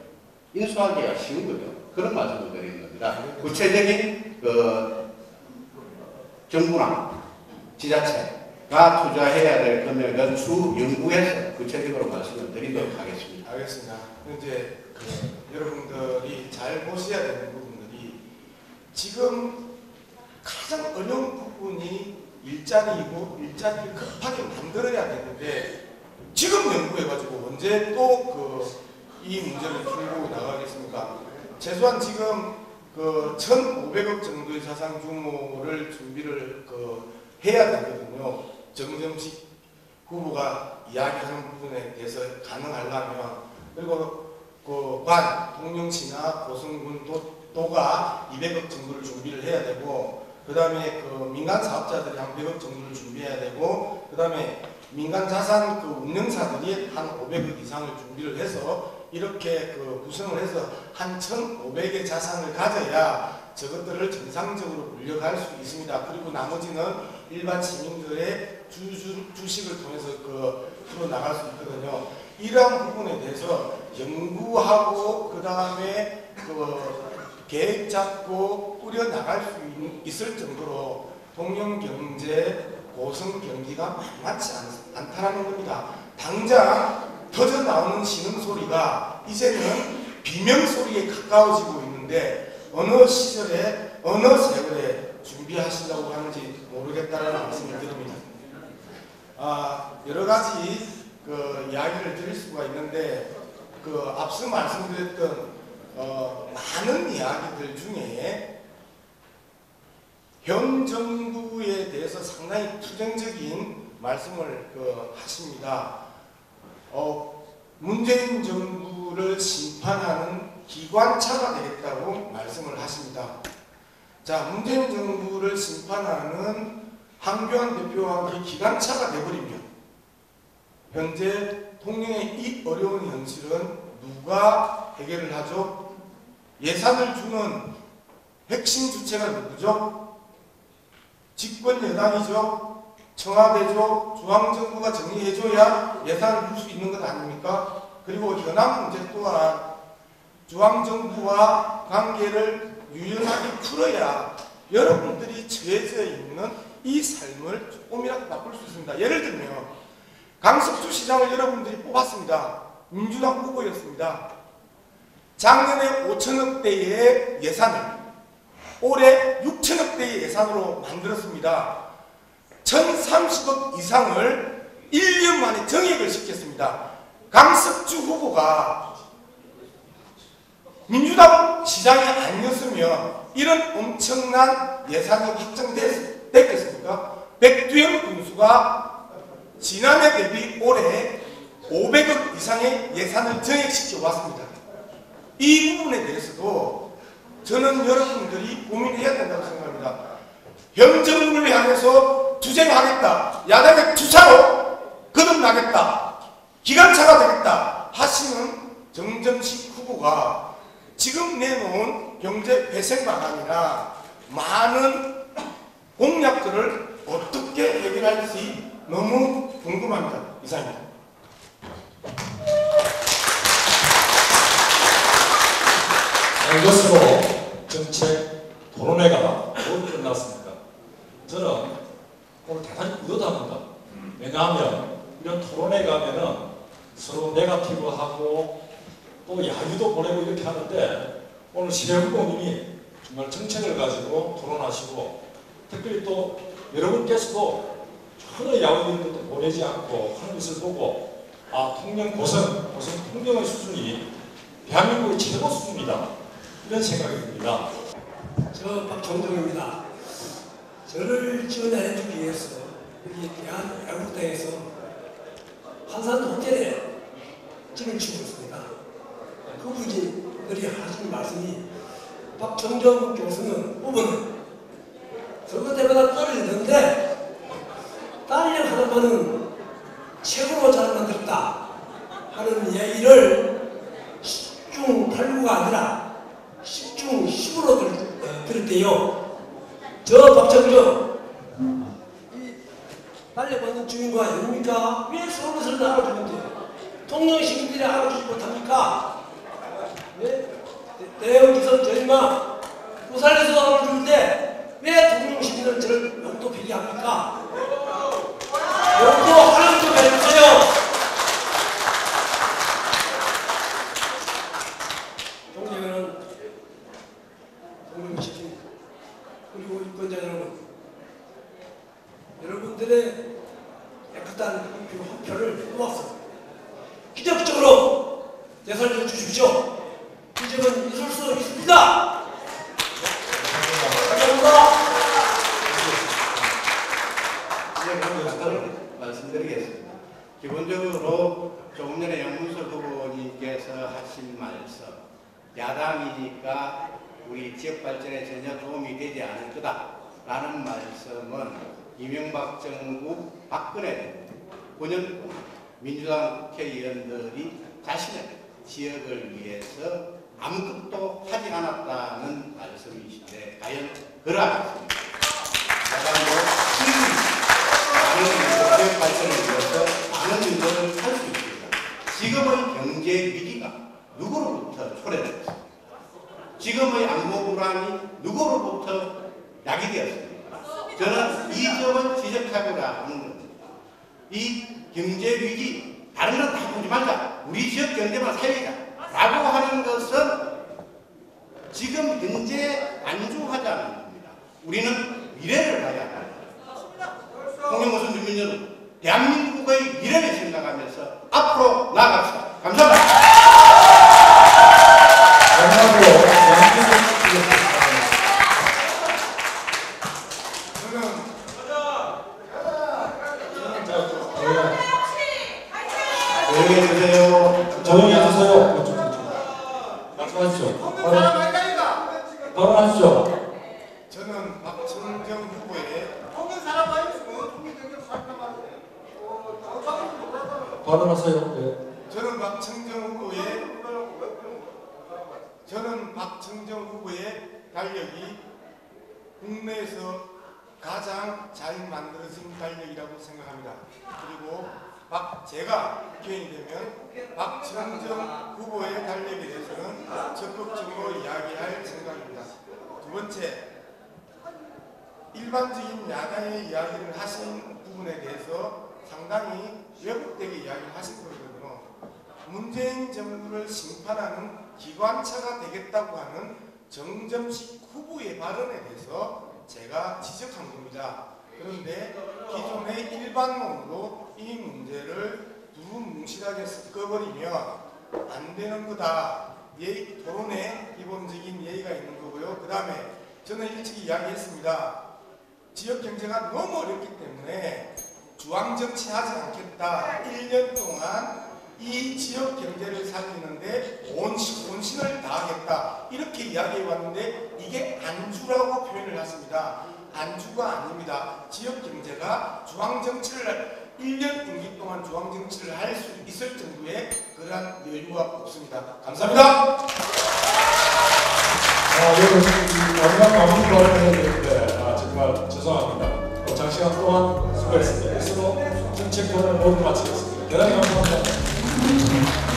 인수하기가 쉬운 거죠. 그런 말씀을 드리는 겁니다. 구체적인 정부나 지자체가 투자해야 될 금액은 연구해서 구체적으로 말씀을 드리도록 하겠습니다. 알겠습니다. 이제 여러분들이 잘 보셔야 되는 부분들이, 지금 가장 어려운 부분이 일자리이고, 일자리를 급하게 만들어야 되는데, 지금 연구해가지고 언제 또 이 문제를 풀고 나가겠습니까? 최소한 지금 1,500억 정도의 자산 규모를 준비를 해야 되거든요. 정점식 후보가 이야기하는 부분에 대해서 가능하려면, 그리고 통영시나 고성군도가 200억 정도를 준비를 해야 되고, 그 다음에 민간 사업자들이 한 100억 정도를 준비해야 되고, 그 다음에 민간 자산 운영사들이 한 500억 이상을 준비를 해서 이렇게 구성을 해서 한 1,500의 자산을 가져야 저것들을 정상적으로 물려갈 수 있습니다. 그리고 나머지는 일반 시민들의 주식을 통해서 풀어나갈 수 있거든요. 이러한 부분에 대해서 연구하고 그 다음에 계획 잡고 꾸려나갈 수 있을 정도로 통영경제, 고성경기가 만만치 않다라는 겁니다. 당장 터져 나오는 신음소리가 이제는 비명소리에 가까워지고 있는데, 어느 시절에 어느 세월에 준비하시려고 하는지 모르겠다라는 말씀을 드립니다. 여러 가지 이야기를 드릴 수가 있는데, 앞서 말씀드렸던 많은 이야기들 중에 현 정부에 대해서 상당히 부정적인 말씀을 하십니다. 문재인 정부를 심판하는 기관차가 되겠다고 말씀을 하십니다. 자, 문재인 정부를 심판하는 황교안 대표와 그 기관차가 되어버리면 현재 통영의 이 어려운 현실은 누가 해결을 하죠? 예산을 주는 핵심 주체가 누구죠? 집권 여당이죠. 청와대죠. 중앙정부가 정리해줘야 예산을 줄 수 있는 것 아닙니까? 그리고 현안 문제 또한 중앙정부와 관계를 유연하게 풀어야 여러분들이 처해져 있는 이 삶을 조금이라도 바꿀 수 있습니다. 예를 들면 강석주 시장을 여러분들이 뽑았습니다. 민주당 후보였습니다. 작년에 5천억대의 예산을 올해 6천억대의 예산으로 만들었습니다. 1,030억 이상을 1년 만에 정액을 시켰습니다. 강석주 후보가 민주당 시장이 아니었으면 이런 엄청난 예산이 확정됐겠습니까? 백두영 군수가 지난해 대비 올해 500억 이상의 예산을 정액시켜 왔습니다. 이 부분에 대해서도 저는 여러분들이 고민해야 된다고 생각합니다. 현정을 향해서 투쟁하겠다, 야당의 투사로 거듭나겠다, 기관차가 되겠다 하시는 정점식 후보가 지금 내놓은 경제 회생 방안이나 많은 공약들을 어떻게 해결할지 너무 궁금합니다. 이상입니다. 이것으로 정책 토론회가 모두 끝났습니다. 저는 오늘 대단히 뿌듯합니다. 왜냐하면 이런 토론회 가면은 서로 네거티브하고 또 야유도 보내고 이렇게 하는데 오늘 시대 후보님이 정말 정책을 가지고 토론하시고 특별히 또 여러분께서도 전혀 야유적인 것도 보내지 않고 하는 것을 보고 통영 고성 통영의 수준이 대한민국의 최고 수준이다. 이런 생각이 듭니다. 저 박종정입니다. 저를 지원해주기 위해서 여기 대한애국당에서 한산 호텔에 집을 치고 있습니다. 그분들이 하시는 말씀이 박정정 교수는 후보는 선거 때마다 떨어지는데 딸려 하나만은 최고로 잘 만들었다 하는 얘기를 10중 8구가 아니라 10중 10으로 들었대요. 저 박정정 이 딸려받는 주민과 아닙니까? 왜 서울에서는 알아주는데 통영 시민들이 알아주지 못합니까? 대형기선 저희만 부산에서도 알아주는데 왜 통영 시민은 저를 용도 폐기합니까? 용도 하나 좀 해주세요. 존경하는 통영 시민 그리고 유권자 여러분, 여러분들의 깨끗한 한 표를 모았습니다. 기적적으로 대선해 주십시오. 기적은 있을 수 있습니다. 감사합니다. 말씀드리겠습니다. 기본적으로 조금 전에 영문석 후보님께서 하신 말씀, 야당이니까 우리 지역 발전에 전혀 도움이 되지 않을 거다라는 말씀은 이명박 정부 박근혜 9년 동안 민주당 국회의원들이 자신의 지역을 위해서 아무것도 하지 않았다는 말씀이신데 과연 그러하겠습니까? 야당도 많은 지역 발전을 위해서 많은 일들을 할 수 있습니다. 지금의 경제 위기가 누구로부터 초래됐습니까? 지금의 안보 불안이 누구로부터 야기되었습니까? 저는 이 점을 지적하고자 하는 겁니다. 이 경제 위기, 다른 건 다 보지 말자. 우리 지역 경제만 살리자. 라고 하는 것은 지금 현재 안주하자는 겁니다. 우리는 미래를 봐야 합니다. 통영고성 주민 여러분, 대한민국의 미래를 생각하면서 앞으로 나아갑시다. 감사합니다. 조용히 해주세요. 말씀하시죠. 발언하시죠. 저는 박정정 후보의 발언하세요. 네. 저는 박정정 후보의 달력이 국내에서 가장 잘 만들어진 달력이라고 생각합니다. 그리고 제가 국회의원이 되면 박정정 후보의 달력에 대해서는 적극적으로 이야기할 생각입니다. 두 번째, 일반적인 야당의 이야기를 하신 부분에 대해서 상당히 왜곡되게 이야기를 하신 거거든요. 문재인 정부를 심판하는 기관차가 되겠다고 하는 정점식 후보의 발언에 대해서 제가 지적한 겁니다. 그런데 기존의 일반론으로 이 문제를 두루뭉실하게 섞어버리면 안 되는 거다. 토론에 기본적인 예의가 있는 거고요. 그 다음에 저는 일찍 이야기했습니다. 지역 경제가 너무 어렵기 때문에 주황정치 하지 않겠다. 1년 동안 이 지역 경제를 살리는데 온 신을 다하겠다 이렇게 이야기해 왔는데 이게 안주라고 표현을 했습니다. 안주가 아닙니다. 지역 경제가 중앙 정치를 1년 임기 동안 중앙 정치를 할 수 있을 정도의 그러한 여유가 없습니다. 감사합니다. 여러분 마지막 마무리 발언을 해야 되는데 정말 죄송합니다. 장시간 동안 수고했습니다. 스스로 정책권을 모두 마치겠습니다. 대단히 감사합니다.